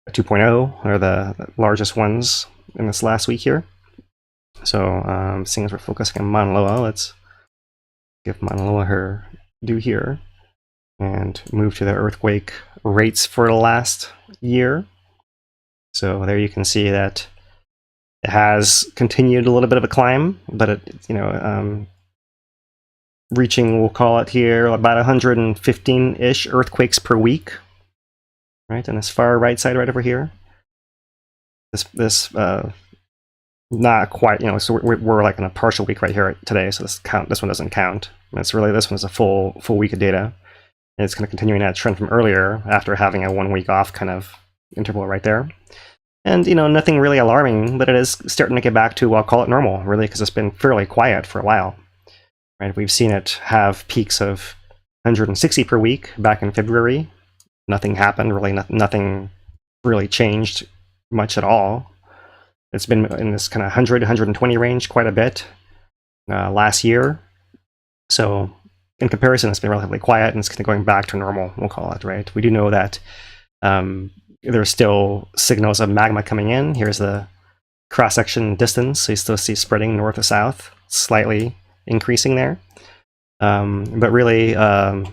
2.0 are the largest ones in this last week here. So seeing as we're focusing on Mauna Loa, let's give Mauna Loa her due here and move to the earthquake rates for the last year. So there you can see that it has continued a little bit of a climb, but it, reaching, we'll call it here, about 115-ish earthquakes per week, right? And this far right side right over here. This not quite, so we're like in a partial week right here today, so this one doesn't count. It's really, this one's a full week of data. And it's kind of continuing that trend from earlier after having a 1 week off kind of interval right there. And, nothing really alarming, but it is starting to get back to, I'll call it normal, really, because it's been fairly quiet for a while. Right? We've seen it have peaks of 160 per week back in February. Nothing happened, really, nothing really changed much at all. It's been in this kind of 100, 120 range quite a bit last year. So in comparison, it's been relatively quiet, and it's kind of going back to normal, we'll call it, right? We do know that there's still signals of magma coming in. Here's the cross-section distance. So you still see spreading north to south, slightly increasing there. But really at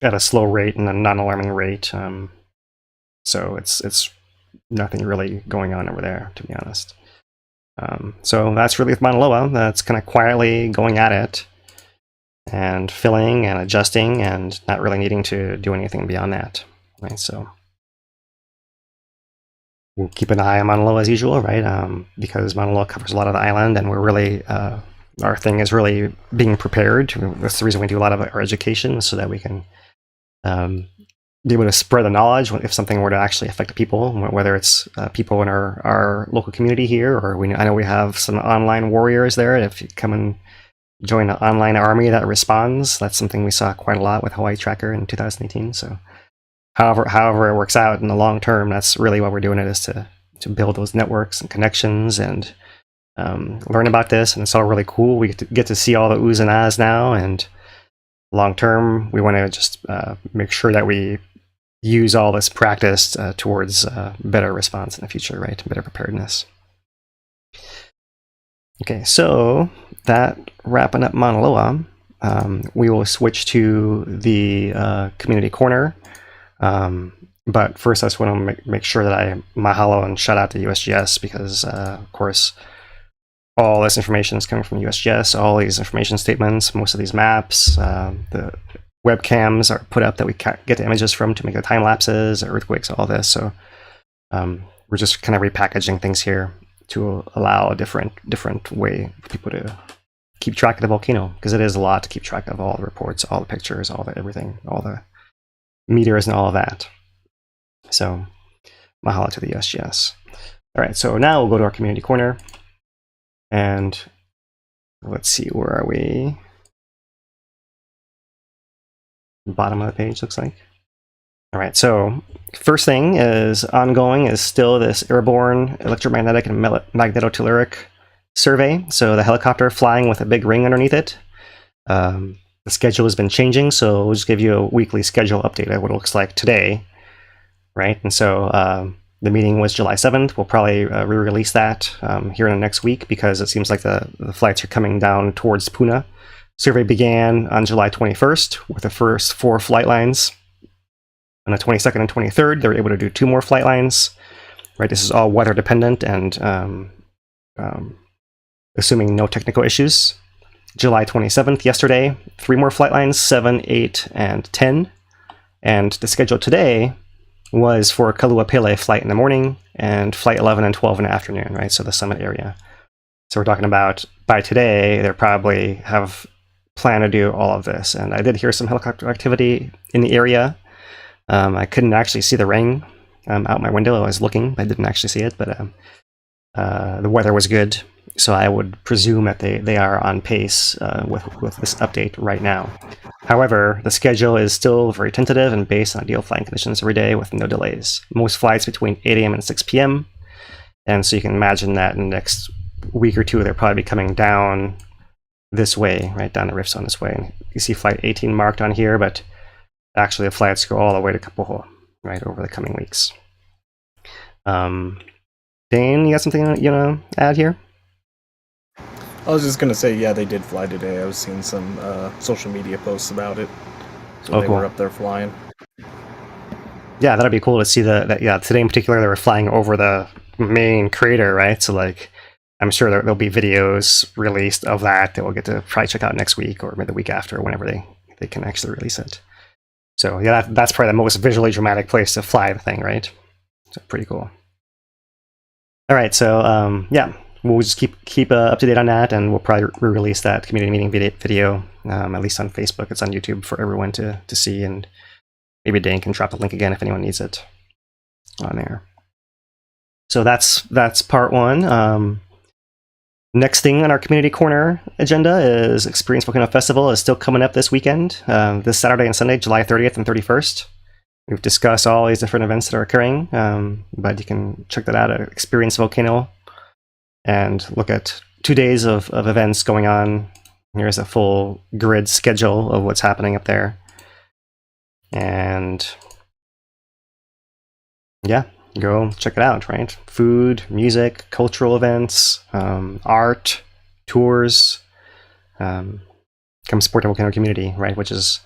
a slow rate and a non-alarming rate. So it's nothing really going on over there, to be honest. So that's really with Mauna Loa. That's kind of quietly going at it and filling and adjusting and not really needing to do anything beyond that. Right, so we'll keep an eye on Mauna Loa as usual, right? Because Mauna Loa covers a lot of the island, and we're really our thing is really being prepared. That's the reason we do a lot of our education, so that we can be able to spread the knowledge if something were to actually affect the people, whether it's people in our local community here, or I know we have some online warriors there. If you come and join an online army that responds, that's something we saw quite a lot with Hawaii Tracker in 2018. So however it works out in the long term, that's really what we're doing, it is to build those networks and connections and learn about this. And it's all really cool. We get to see all the oohs and ahs now, and long term, we want to just make sure that we use all this practice towards better response in the future, right? Better preparedness. Okay, so that wrapping up Mauna Loa, we will switch to the community corner. But first, I just want to make sure that I mahalo and shout out to USGS, because, of course, all this information is coming from USGS, all these information statements, most of these maps, the webcams are put up that we get the images from to make the time lapses, earthquakes, all this. So we're just kind of repackaging things here to allow a different way for people to keep track of the volcano, because it is a lot to keep track of, all the reports, all the pictures, all the everything, all the meters and all of that. So mahalo to the USGS. All right, so now we'll go to our community corner, and let's see, where are we? Bottom of the page, looks like. All right, so first thing is ongoing is still this airborne electromagnetic and magnetotelluric survey. So the helicopter flying with a big ring underneath it. The schedule has been changing, so we'll just give you a weekly schedule update of what it looks like today, right? And so the meeting was July 7th. We'll probably re-release that here in the next week, because it seems like the flights are coming down towards Puna. Survey began on July 21st with the first 4 flight lines. On the 22nd and 23rd, they were able to do 2 more flight lines. Right, this is all weather dependent and assuming no technical issues. July 27th, yesterday, 3 more flight lines, 7, 8, and 10. And the schedule today was for a Kailua-Pāhala flight in the morning and flight 11 and 12 in the afternoon, right? So the summit area. So we're talking about by today, they probably have planned to do all of this. And I did hear some helicopter activity in the area. I couldn't actually see the ring out my window. I was looking, I didn't actually see it, but the weather was good. So I would presume that they are on pace with this update right now. However, the schedule is still very tentative and based on ideal flying conditions every day with no delays. Most flights between 8 a.m. and 6 p.m. And so you can imagine that in the next week or two, they'll probably be coming down this way, right down the rift zone this way. And you see flight 18 marked on here, but actually the flights go all the way to Kapoho, right, over the coming weeks. Dane, you got something you want to add here? I was just gonna say, yeah, they did fly today. I was seeing some social media posts about it. So they cool. were up there flying. Yeah, that'd be cool to see that. Yeah, today in particular, they were flying over the main crater, right? So like, I'm sure there'll be videos released of that we'll get to probably check out next week or maybe the week after, whenever they can actually release it. So yeah, that's probably the most visually dramatic place to fly the thing, right? So pretty cool. All right, so yeah, we'll just keep up to date on that, and we'll probably re-release that community meeting video, at least on Facebook. It's on YouTube for everyone to see, and maybe Dane can drop the link again if anyone needs it on there. So that's part 1. Next thing on our community corner agenda is Experience Volcano Festival is still coming up this weekend, this Saturday and Sunday, July 30th and 31st. We've discussed all these different events that are occurring, but you can check that out at Experience Volcano and look at 2 days of events going on. Here's a full grid schedule of what's happening up there. And yeah, go check it out, right? Food, music, cultural events, art, tours. Come support the volcano community, right? Which is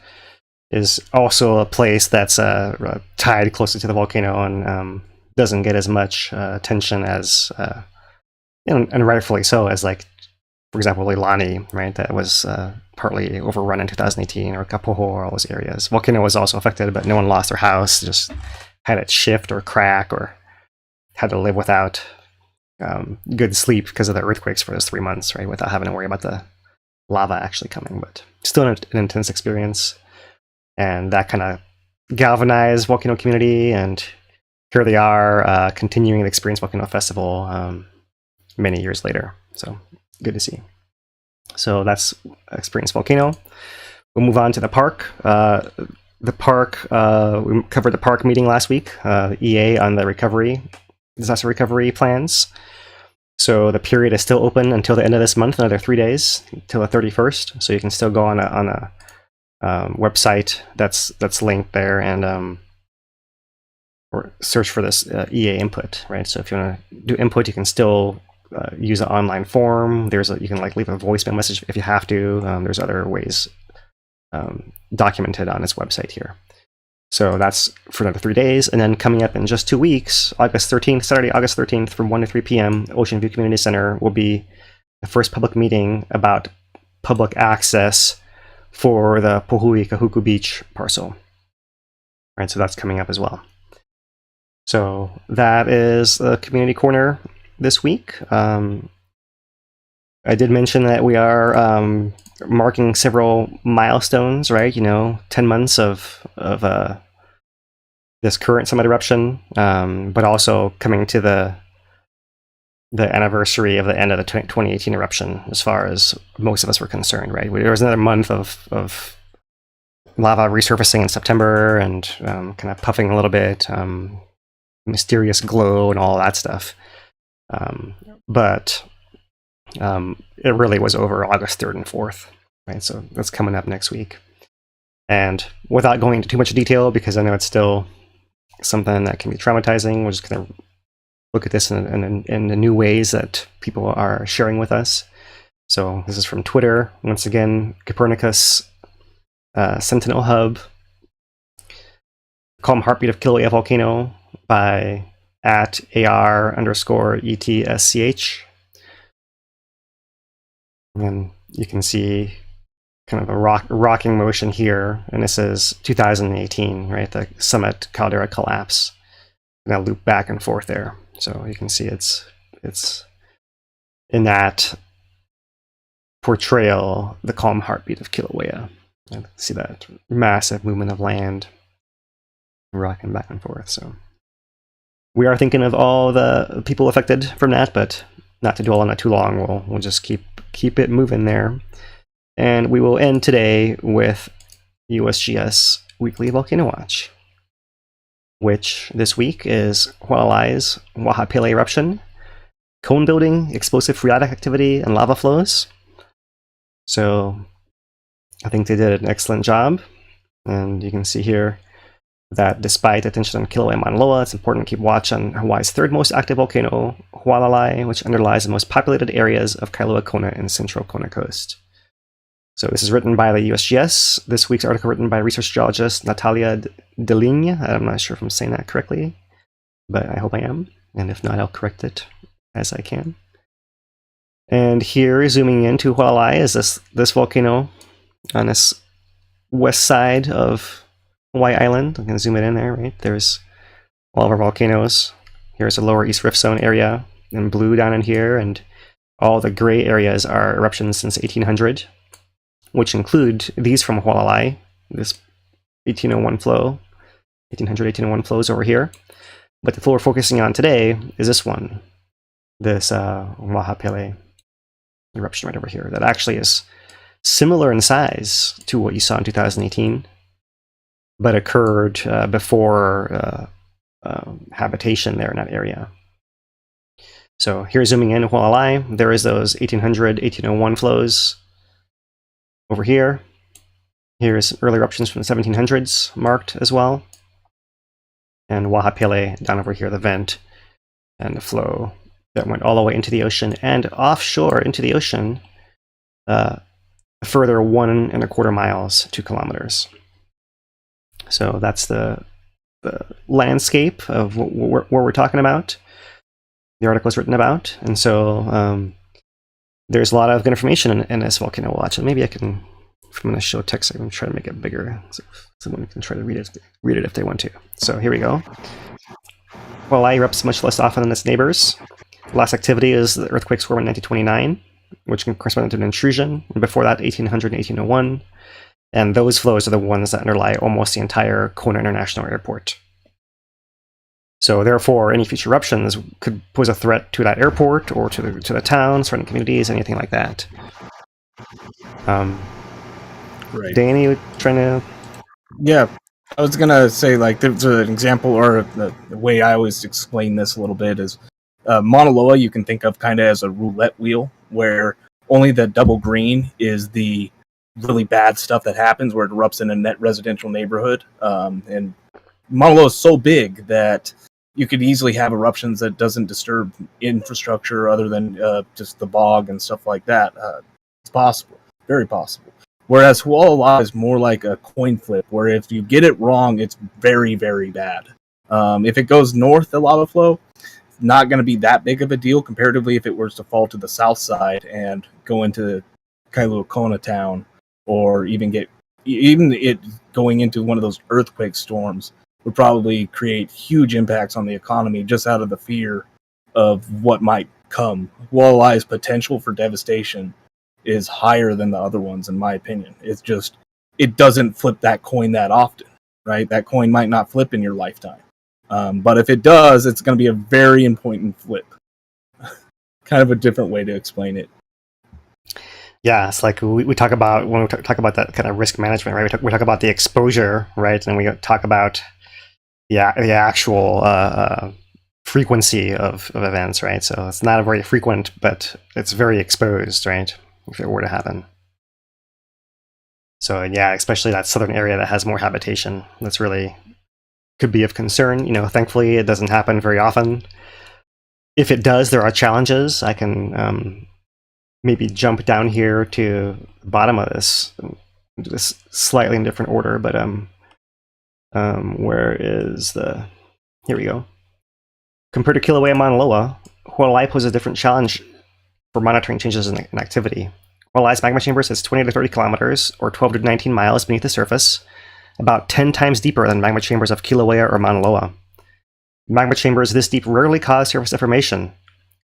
also a place that's tied closer to the volcano and doesn't get as much attention as, and rightfully so, as like, for example, Leilani, right? That was partly overrun in 2018, or Kapoho, or all those areas. Volcano was also affected, but no one lost their house, just had it shift or crack, or had to live without good sleep because of the earthquakes for those 3 months, right? Without having to worry about the lava actually coming, but still an intense experience. And that kind of galvanized volcano community, and here they are continuing the Experience Volcano Festival many years later. So good to see. So that's Experience Volcano. We'll move on to the park. The park, we covered the park meeting last week, the EA on the disaster recovery plans. So the period is still open until the end of this month, another 3 days, until the 31st. So you can still go on a website that's linked there and or search for this EA input, right? So if you want to do input, you can still use an online form. You can like leave a voicemail message if you have to. There's other ways documented on its website here. So that's for another 3 days. And then coming up in just 2 weeks, Saturday, August 13th from 1 to 3 p.m., Ocean View Community Center will be the first public meeting about public access for the Pohui Kahuku Beach parcel. Right, so that's coming up as well. So that is the community corner. this week. I did mention that we are marking several milestones, right? 10 months of this current summit eruption, but also coming to the anniversary of the end of the 2018 eruption, as far as most of us were concerned, right? There was another month of lava resurfacing in September and kind of puffing a little bit, mysterious glow and all that stuff. But it really was over August 3rd and 4th, right? So that's coming up next week. And without going into too much detail, because I know it's still something that can be traumatizing, we're just going to look at this in the new ways that people are sharing with us. So this is from Twitter. Once again, Copernicus, Sentinel Hub, Calm Heartbeat of Kilauea Volcano by @AR_ETSCH. And you can see kind of a rocking motion here, and this is 2018, right? The summit caldera collapse. I'm gonna loop back and forth there, so you can see it's in that portrayal, the calm heartbeat of Kilauea. And see that massive movement of land rocking back and forth. So we are thinking of all the people affected from that, but not to dwell on that too long. We'll just keep it moving there. And we will end today with USGS Weekly Volcano Watch, which this week is Hualalai's Wahapele eruption, cone building, explosive phreatic activity, and lava flows. So I think they did an excellent job. And you can see here that despite attention on Kilauea and Mauna Loa, it's important to keep watch on Hawaii's third most active volcano, Hualālai, which underlies the most populated areas of Kailua-Kona and central Kona coast. So this is written by the USGS. This week's article written by research geologist Natalia Deligne. I'm not sure if I'm saying that correctly, but I hope I am. And if not, I'll correct it as I can. And here, zooming into Hualālai, is this volcano on this west side of Hawaii Island. I'm going to zoom it in there, right? There's all of our volcanoes. Here's the lower East Rift Zone area in blue down in here, and all the gray areas are eruptions since 1800, which include these from Hualalai, this 1801 flow, 1800-1801 flows over here. But the flow we're focusing on today is this one, this Wahapele eruption right over here, that actually is similar in size to what you saw in 2018, but occurred before habitation there in that area. So here, zooming in Hualalai, there is those 1800-1801 flows over here. Here's early eruptions from the 1700s marked as well. And Wahapele down over here, the vent and the flow that went all the way into the ocean and offshore into the ocean, further 1.25 miles, 2 kilometers. So that's the landscape of what we're talking about. The article is written about, and so there's a lot of good information in this volcano watch. And maybe I can, if I'm going to show text, I'm going to try to make it bigger so someone can try to read it if they want to. So here we go. Hualālai erupts much less often than its neighbors. The last activity is the earthquake swarm in 1929, which can correspond to an intrusion. And before that, 1800 and 1801. And those flows are the ones that underlie almost the entire Kona International Airport. So therefore, any future eruptions could pose a threat to that airport or to the town, surrounding communities, anything like that. Right. Danny, you trying to... Yeah, I was gonna say, like, there's an example, or the way I always explain this a little bit is Mauna Loa you can think of kind of as a roulette wheel, where only the double green is the really bad stuff that happens, where it erupts in a net residential neighborhood. And Mauna Loa is so big that you could easily have eruptions that doesn't disturb infrastructure other than just the bog and stuff like that. It's possible, very possible. Whereas Hualalai is more like a coin flip, where if you get it wrong, it's very, very bad. If it goes north, the lava flow, it's not going to be that big of a deal comparatively if it were to fall to the south side and go into Kailua-Kona town, or even it going into one of those earthquake storms would probably create huge impacts on the economy just out of the fear of what might come. Hualalai's potential for devastation is higher than the other ones, in my opinion. It's just, it doesn't flip that coin that often, right? That coin might not flip in your lifetime. But if it does, it's going to be a very important flip. Kind of a different way to explain it. Yeah, it's like we talk about, when we talk about that kind of risk management, right? We talk about the exposure, right? And we talk about the actual frequency of events, right? So it's not very frequent, but it's very exposed, right? If it were to happen. So yeah, especially that southern area that has more habitation, that's really could be of concern. You know, thankfully it doesn't happen very often. If it does, there are challenges. I can maybe jump down here to the bottom of this, just slightly in different order, but where is the, here we go. Compared to Kilauea and Mauna Loa, Hualālai poses a different challenge for monitoring changes in activity. Hualalai's magma chamber sits 20 to 30 kilometers, or 12 to 19 miles beneath the surface, about 10 times deeper than magma chambers of Kīlauea or Mauna Loa. Magma chambers this deep rarely cause surface deformation,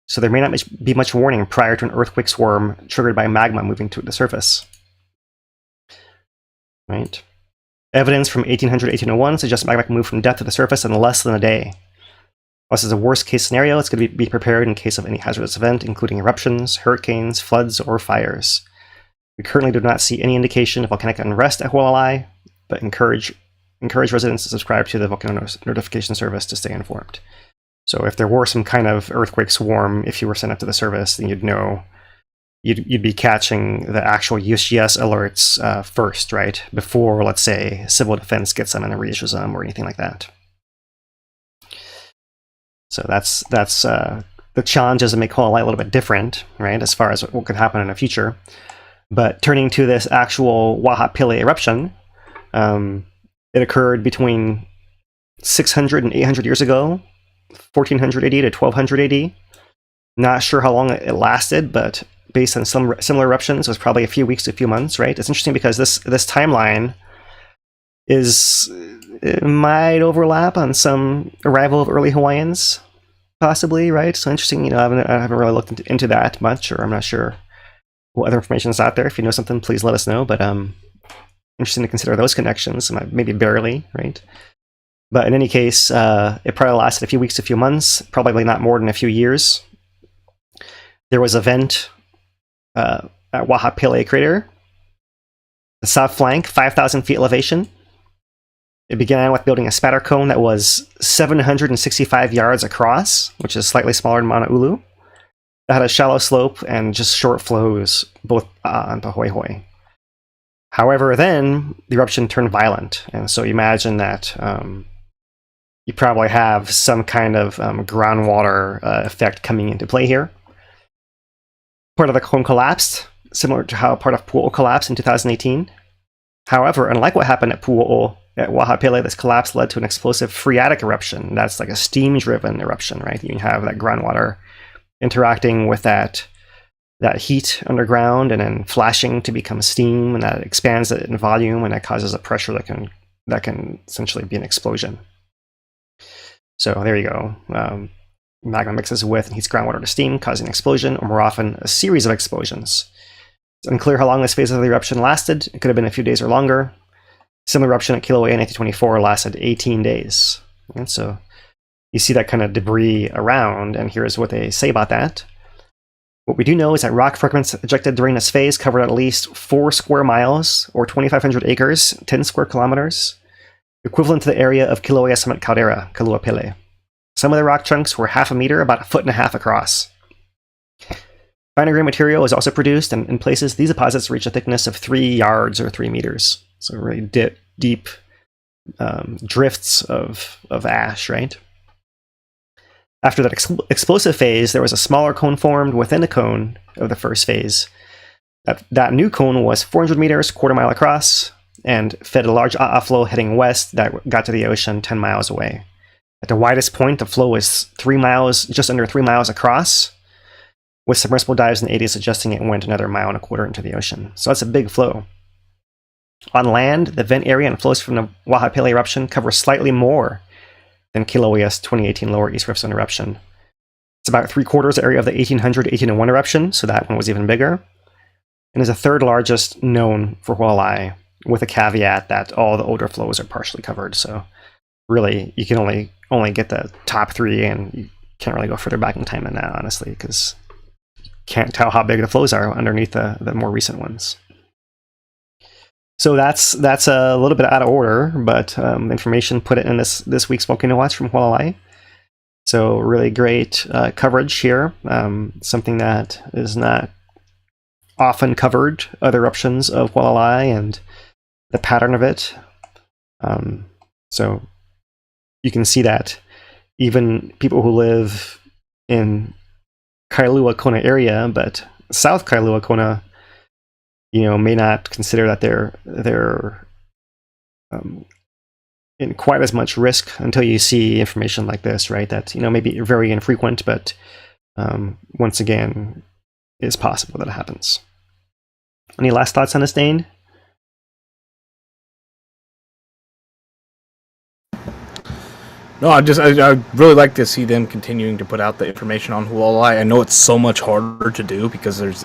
so there may not be much warning prior to an earthquake swarm triggered by magma moving to the surface. Right? Evidence from 1800-1801 suggests magma can move from depth to the surface in less than a day. This is a worst-case scenario. It's going to be prepared in case of any hazardous event, including eruptions, hurricanes, floods, or fires. We currently do not see any indication of volcanic unrest at Hualalai, but encourage residents to subscribe to the volcano notification service to stay informed. So if there were some kind of earthquake swarm, if you were sent up to the service, then you'd know, you'd be catching the actual USGS alerts first, right? Before, let's say, civil defense gets them and reissues them or anything like that. So that's the challenges that make Hualalai a little bit different, right, as far as what could happen in the future. But turning to this actual Wahapele eruption, it occurred between 600 and 800 years ago, 1400 AD to 1200 AD. Not sure how long it lasted, but based on some similar eruptions, it was probably a few weeks to a few months, right? It's interesting because this timeline it might overlap on some arrival of early Hawaiians, possibly, right? So interesting, you know, I haven't really looked into that much, or I'm not sure what other information is out there. If you know something, please let us know, but interesting to consider those connections, maybe barely, right? But in any case, it probably lasted a few weeks to a few months, probably not more than a few years. There was a vent at Wahapele crater, the south flank, 5,000 feet elevation. It began with building a spatter cone that was 765 yards across, which is slightly smaller than Mauna Ulu. It had a shallow slope and just short flows, both onto Hoihoi. However, then the eruption turned violent, and so you imagine that you probably have some kind of groundwater effect coming into play here. Part of the cone collapsed, similar to how part of Pu'o collapsed in 2018. However, unlike what happened at Pu'o, at Wahapele, this collapse led to an explosive phreatic eruption. That's like a steam-driven eruption, right? You have that groundwater interacting with that heat underground and then flashing to become steam, and that expands it in volume, and that causes a pressure that can essentially be an explosion. So there you go. Magma mixes with and heats groundwater to steam, causing an explosion, or more often, a series of explosions. It's unclear how long this phase of the eruption lasted. It could have been a few days or longer. Similar eruption at Kilauea in 1924 lasted 18 days. And so you see that kind of debris around, and here's what they say about that. What we do know is that rock fragments ejected during this phase covered at least 4 square miles, or 2,500 acres, 10 square kilometers, equivalent to the area of Kilauea summit caldera, Kailua-Pele. Some of the rock chunks were 1/2 meter, about 1.5 feet across. Finer grain material was also produced, and in places these deposits reach a thickness of 3 yards or 3 meters. So really deep drifts of ash, right? After that explosive phase, there was a smaller cone formed within the cone of the first phase. That new cone was 400 meters, 1/4 mile across, and fed a large flow heading west that got to the ocean 10 miles away. At the widest point, the flow was 3 miles, just under 3 miles across, with submersible dives in the 80s suggesting it went another 1.25 miles into the ocean. So that's a big flow. On land, the vent area and flows from the Wahapele eruption cover slightly more than Kilauea's 2018 Lower East Rift Zone eruption. It's about 3/4 the area of the 1801 eruption, so that one was even bigger. And is the third largest known for Hualālai, with a caveat that all the older flows are partially covered. So really, you can only get the top 3, and you can't really go further back in time than that, honestly, because you can't tell how big the flows are underneath the more recent ones. So that's a little bit out of order, but information put it in this week's Volcano Watch from Hualalai. So really great coverage here. Something that is not often covered, other eruptions of Hualalai and the pattern of it. So you can see that even people who live in Kailua-Kona area, but South Kailua-Kona, may not consider that they're in quite as much risk until you see information like this, right? That maybe very infrequent, but once again, it's possible that it happens. Any last thoughts on this, Dane? No, I really like to see them continuing to put out the information on Hualālai. I know it's so much harder to do because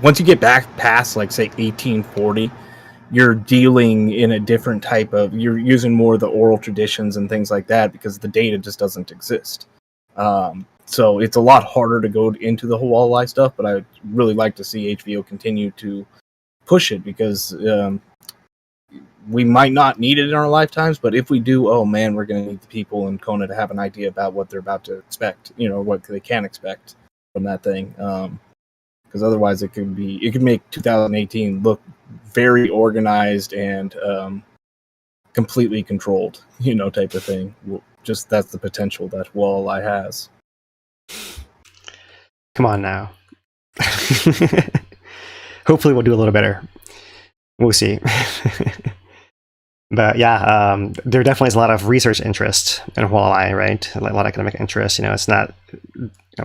once you get back past, like, say, 1840, you're dealing in a different type of, you're using more of the oral traditions and things like that because the data just doesn't exist. So it's a lot harder to go into the Hualālai stuff, but I'd really like to see HVO continue to push it because we might not need it in our lifetimes, but if we do, oh man, we're going to need the people in Kona to have an idea about what they're about to expect, what they can expect from that thing. Because otherwise it could make 2018 look very organized and completely controlled, type of thing. Just that's the potential that Hualālai has. Come on now. Hopefully we'll do a little better. We'll see. But yeah, there definitely is a lot of research interest in Hualālai, right? A lot of academic interest. It's not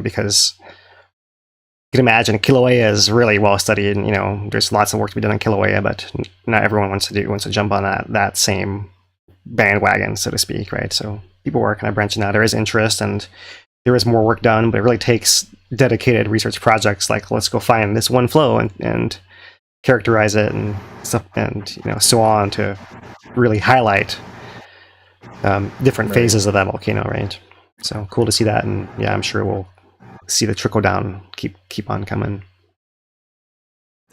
because you can imagine Kilauea is really well studied. There's lots of work to be done on Kilauea, but not everyone wants to jump on that same bandwagon, so to speak, right? So people are kind of branching out. There is interest and there is more work done, but it really takes dedicated research projects like, let's go find this one flow and characterize it and stuff, and so on, to really highlight different phases of that volcano, right? So cool to see that, and yeah, I'm sure we'll see the trickle down keep on coming.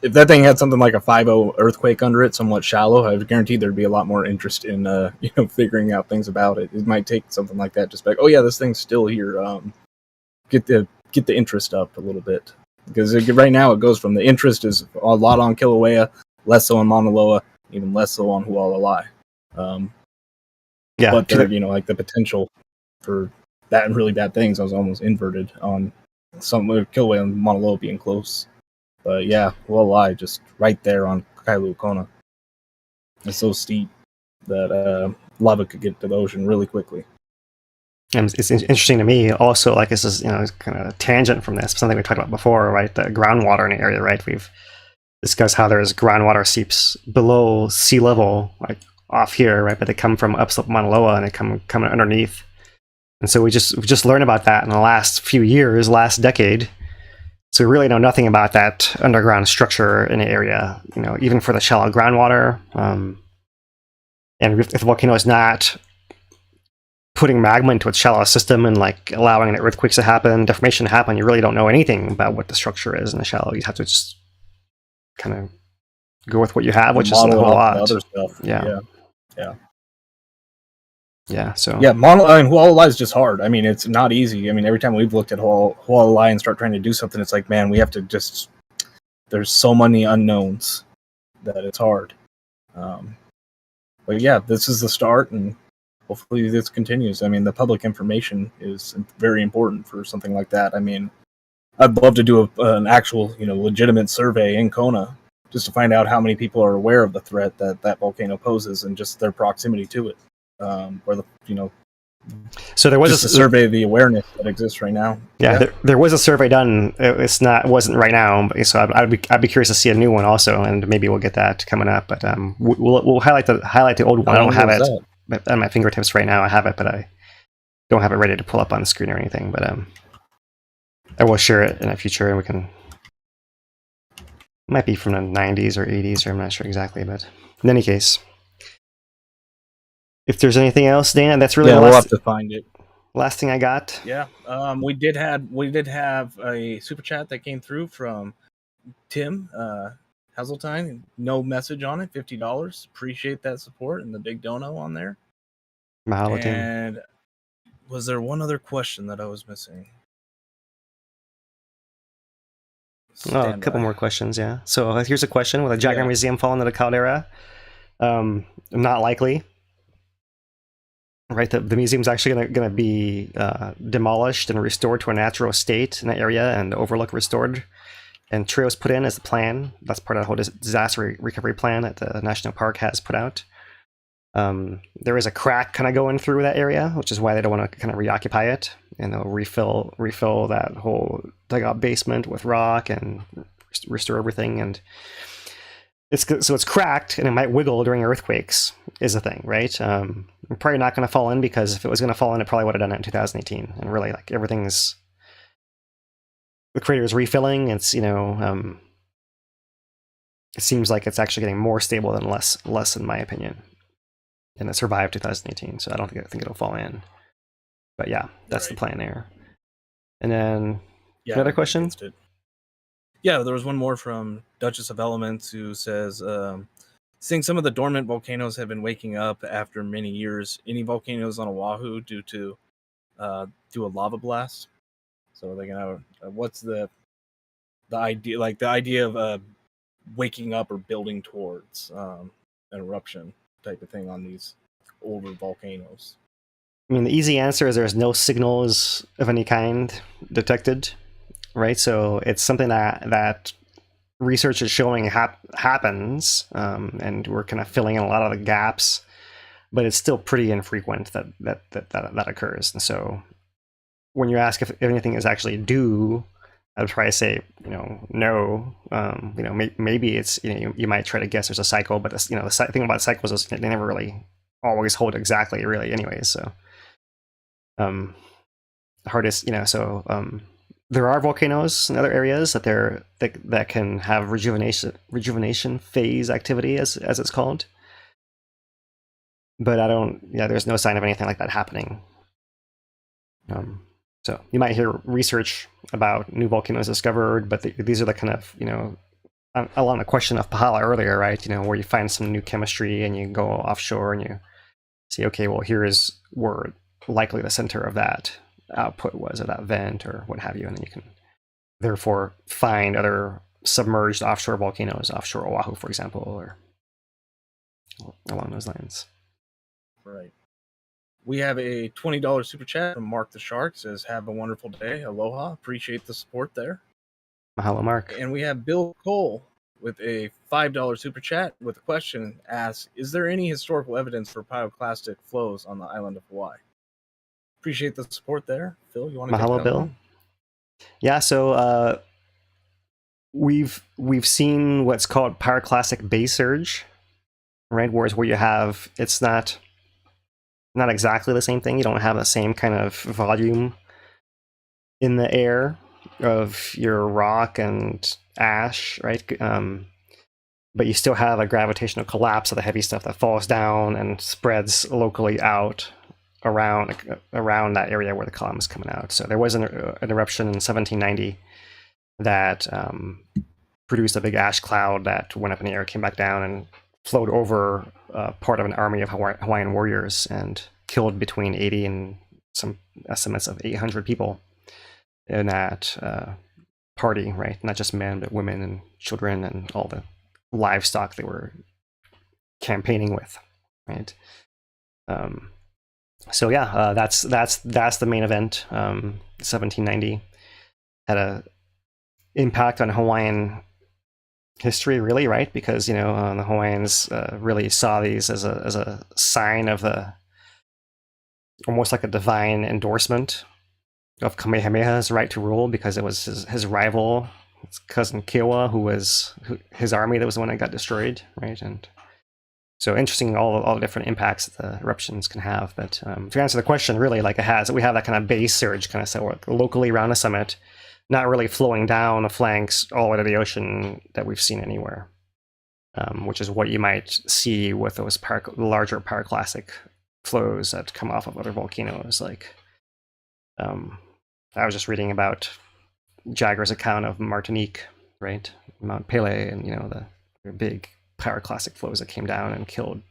If that thing had something like a 5.0 earthquake under it, somewhat shallow, I guarantee there'd be a lot more interest in figuring out things about it. It might take something like that, just like, oh yeah, this thing's still here. Get the interest up a little bit, because right now it goes from the interest is a lot on Kilauea, less so on Mauna Loa, even less so on Hualālai. Yeah, but there, like the potential for that and really bad things, I was almost inverted on some Kilauea and Mauna Loa being close. But yeah, Hualālai just right there on Kailua-Kona. It's so steep that lava could get to the ocean really quickly. And it's interesting to me also, like, this is kind of a tangent from this, something we talked about before, right? The groundwater in the area, right? We've discussed how there's groundwater seeps below sea level, like off here, right? But they come from upslope Mauna Loa and they come underneath. And so we just learned about that in the last few years, last decade. So we really know nothing about that underground structure in the area, even for the shallow groundwater. And if the volcano is not putting magma into its shallow system and like allowing the earthquakes to happen, deformation to happen, you really don't know anything about what the structure is in the shallow. You have to just kind of go with what you have, which isn't a whole lot. Other stuff. Yeah. So Mauna Loa and Hualālai is just hard. I mean, it's not easy. I mean, every time we've looked at Hualālai and start trying to do something, it's like, man, we have to just. There's so many unknowns that it's hard. But yeah, this is the start, and hopefully this continues. I mean, the public information is very important for something like that. I mean, I'd love to do an actual, legitimate survey in Kona just to find out how many people are aware of the threat that volcano poses and just their proximity to it. So there was just a survey of the awareness that exists right now. Yeah. There was a survey done. It wasn't right now, so I'd be curious to see a new one also, and maybe we'll get that coming up. But we'll highlight the old one. I don't have it at my fingertips right now. I have it, but I don't have it ready to pull up on the screen or anything. But I will share it in the future, and we can. Might be from the 90s or 80s, or I'm not sure exactly, but in any case, if there's anything else, Dan, that's really the we'll last, have to find it. last thing I got. Yeah, we did have a super chat that came through from Tim Hazeltine. No message on it, $50. Appreciate that support and the big dono on there. Mahalo, Tim. And was there one other question that I was missing? Oh, a couple more questions, yeah. So here's a question: will the Jaguar Museum fall into the caldera? Not likely. Right, the museum's actually going to be demolished and restored to a natural state in the area, and the overlook restored, and trails put in as the plan. That's part of the whole disaster recovery plan that the national park has put out. There is a crack kind of going through that area, which is why they don't want to kind of reoccupy it, and they'll refill that whole dugout basement with rock and restore everything. And it's cracked, and it might wiggle during earthquakes, is the thing, right? Probably not going to fall in, because if it was going to fall in, it probably would have done it in 2018. And really, like, the crater is refilling. It's, it seems like it's actually getting more stable than less, in my opinion. And it survived 2018, so I think it'll fall in. But yeah, that's the plan there. And then another question? Yeah, there was one more from Duchess of Elements, who says, seeing some of the dormant volcanoes have been waking up after many years. Any volcanoes on Oahu due to a lava blast? So they can have what's the idea? Like the idea of waking up or building towards an eruption type of thing on these older volcanoes. I mean, the easy answer is there's no signals of any kind detected, right? So it's something that research is showing happens, and we're kind of filling in a lot of the gaps, but it's still pretty infrequent that occurs. And so when you ask if anything is actually due, I would probably say, no. Maybe it's, you might try to guess there's a cycle, but the thing about cycles is they never really always hold exactly, really, anyways. So, hardest, there are volcanoes in other areas that can have rejuvenation phase activity, as it's called. But there's no sign of anything like that happening. So you might hear research about new volcanoes discovered, but these are the kind of, along the question of Pāhala earlier, right? Where you find some new chemistry and you go offshore and you see, okay, well, here is where likely the center of that output was, or that vent or what have you. And then you can therefore find other submerged offshore volcanoes, offshore Oahu, for example, or along those lines. Right. We have a $20 super chat from Mark the Shark. Says, have a wonderful day. Aloha. Appreciate the support there. Mahalo, Mark. And we have Bill Cole with a $5 super chat with a question. Asks, is there any historical evidence for pyroclastic flows on the island of Hawaii? Appreciate the support there. Phil, you want to take that Bill? one? Yeah, so we've seen what's called pyroclastic base surge, right? Where you have, it's not exactly the same thing. You don't have the same kind of volume in the air of your rock and ash, right? But you still have a gravitational collapse of the heavy stuff that falls down and spreads locally out around that area where the column is coming out. So there was an eruption in 1790 that produced a big ash cloud that went up in the air, came back down, and flowed over part of an army of Hawaiian warriors and killed between 80 and some estimates of 800 people in that party, right? Not just men, but women and children and all the livestock they were campaigning with, right? So yeah, that's the main event. 1790 had a impact on Hawaiian history, really, right? Because the Hawaiians really saw these as a sign of almost like a divine endorsement of Kamehameha's right to rule, because it was his rival, his cousin Kīlauea, his army that was the one that got destroyed, right? And so interesting, all the different impacts that the eruptions can have. But to answer the question, really, we have that kind of base surge kind of, so locally around the summit, not really flowing down the flanks all the way to the ocean that we've seen anywhere, which is what you might see with those larger pyroclastic flows that come off of other volcanoes. Like, I was just reading about Jagger's account of Martinique, right? Mount Pele, and the big pyroclastic flows that came down and killed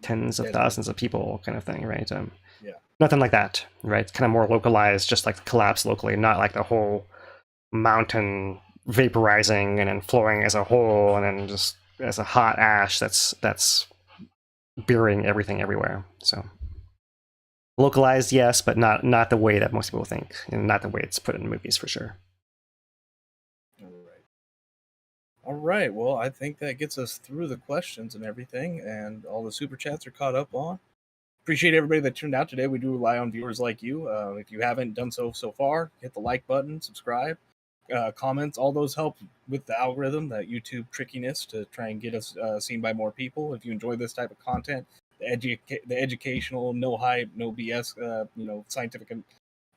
tens of thousands of people, kind of thing, right? Nothing like that, right? It's kind of more localized, just like the collapse locally, not like the whole mountain vaporizing and then flowing as a whole, and then just as a hot ash that's burying everything everywhere. So localized, yes, but not the way that most people think, and not the way it's put in movies for sure. All right. Well, I think that gets us through the questions and everything, and all the super chats are caught up on. Appreciate everybody that tuned out today. We do rely on viewers like you. If you haven't done so far, hit the like button, subscribe, comments. All those help with the algorithm, that YouTube trickiness to try and get us seen by more people. If you enjoy this type of content, the educational, no hype, no BS,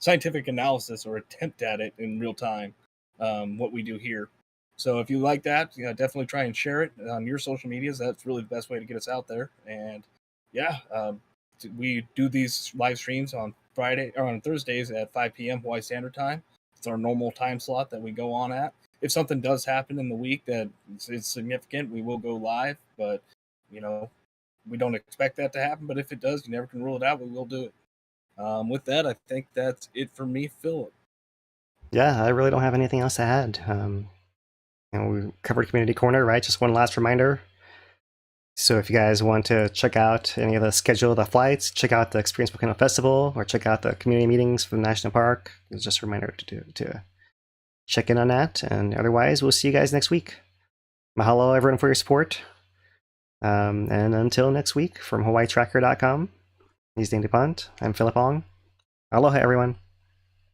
scientific analysis or attempt at it in real time, what we do here. So if you like that, definitely try and share it on your social medias. That's really the best way to get us out there. And we do these live streams on Friday or on Thursdays at 5 p.m. Hawaii Standard Time. It's our normal time slot that we go on at. If something does happen in the week that is significant, we will go live. But, we don't expect that to happen. But if it does, you never can rule it out. We will do it. With that, I think that's it for me, Philip. Yeah, I really don't have anything else to add. We covered Community Corner, right? Just one last reminder. So if you guys want to check out any of the schedule of the flights, check out the Experience Volcano Festival, or check out the community meetings for the national park, it's just a reminder to check in on that. And otherwise, we'll see you guys next week. Mahalo, everyone, for your support. And until next week, from HawaiiTracker.com, he's Dane DuPont. I'm Philip Ong. Aloha, everyone.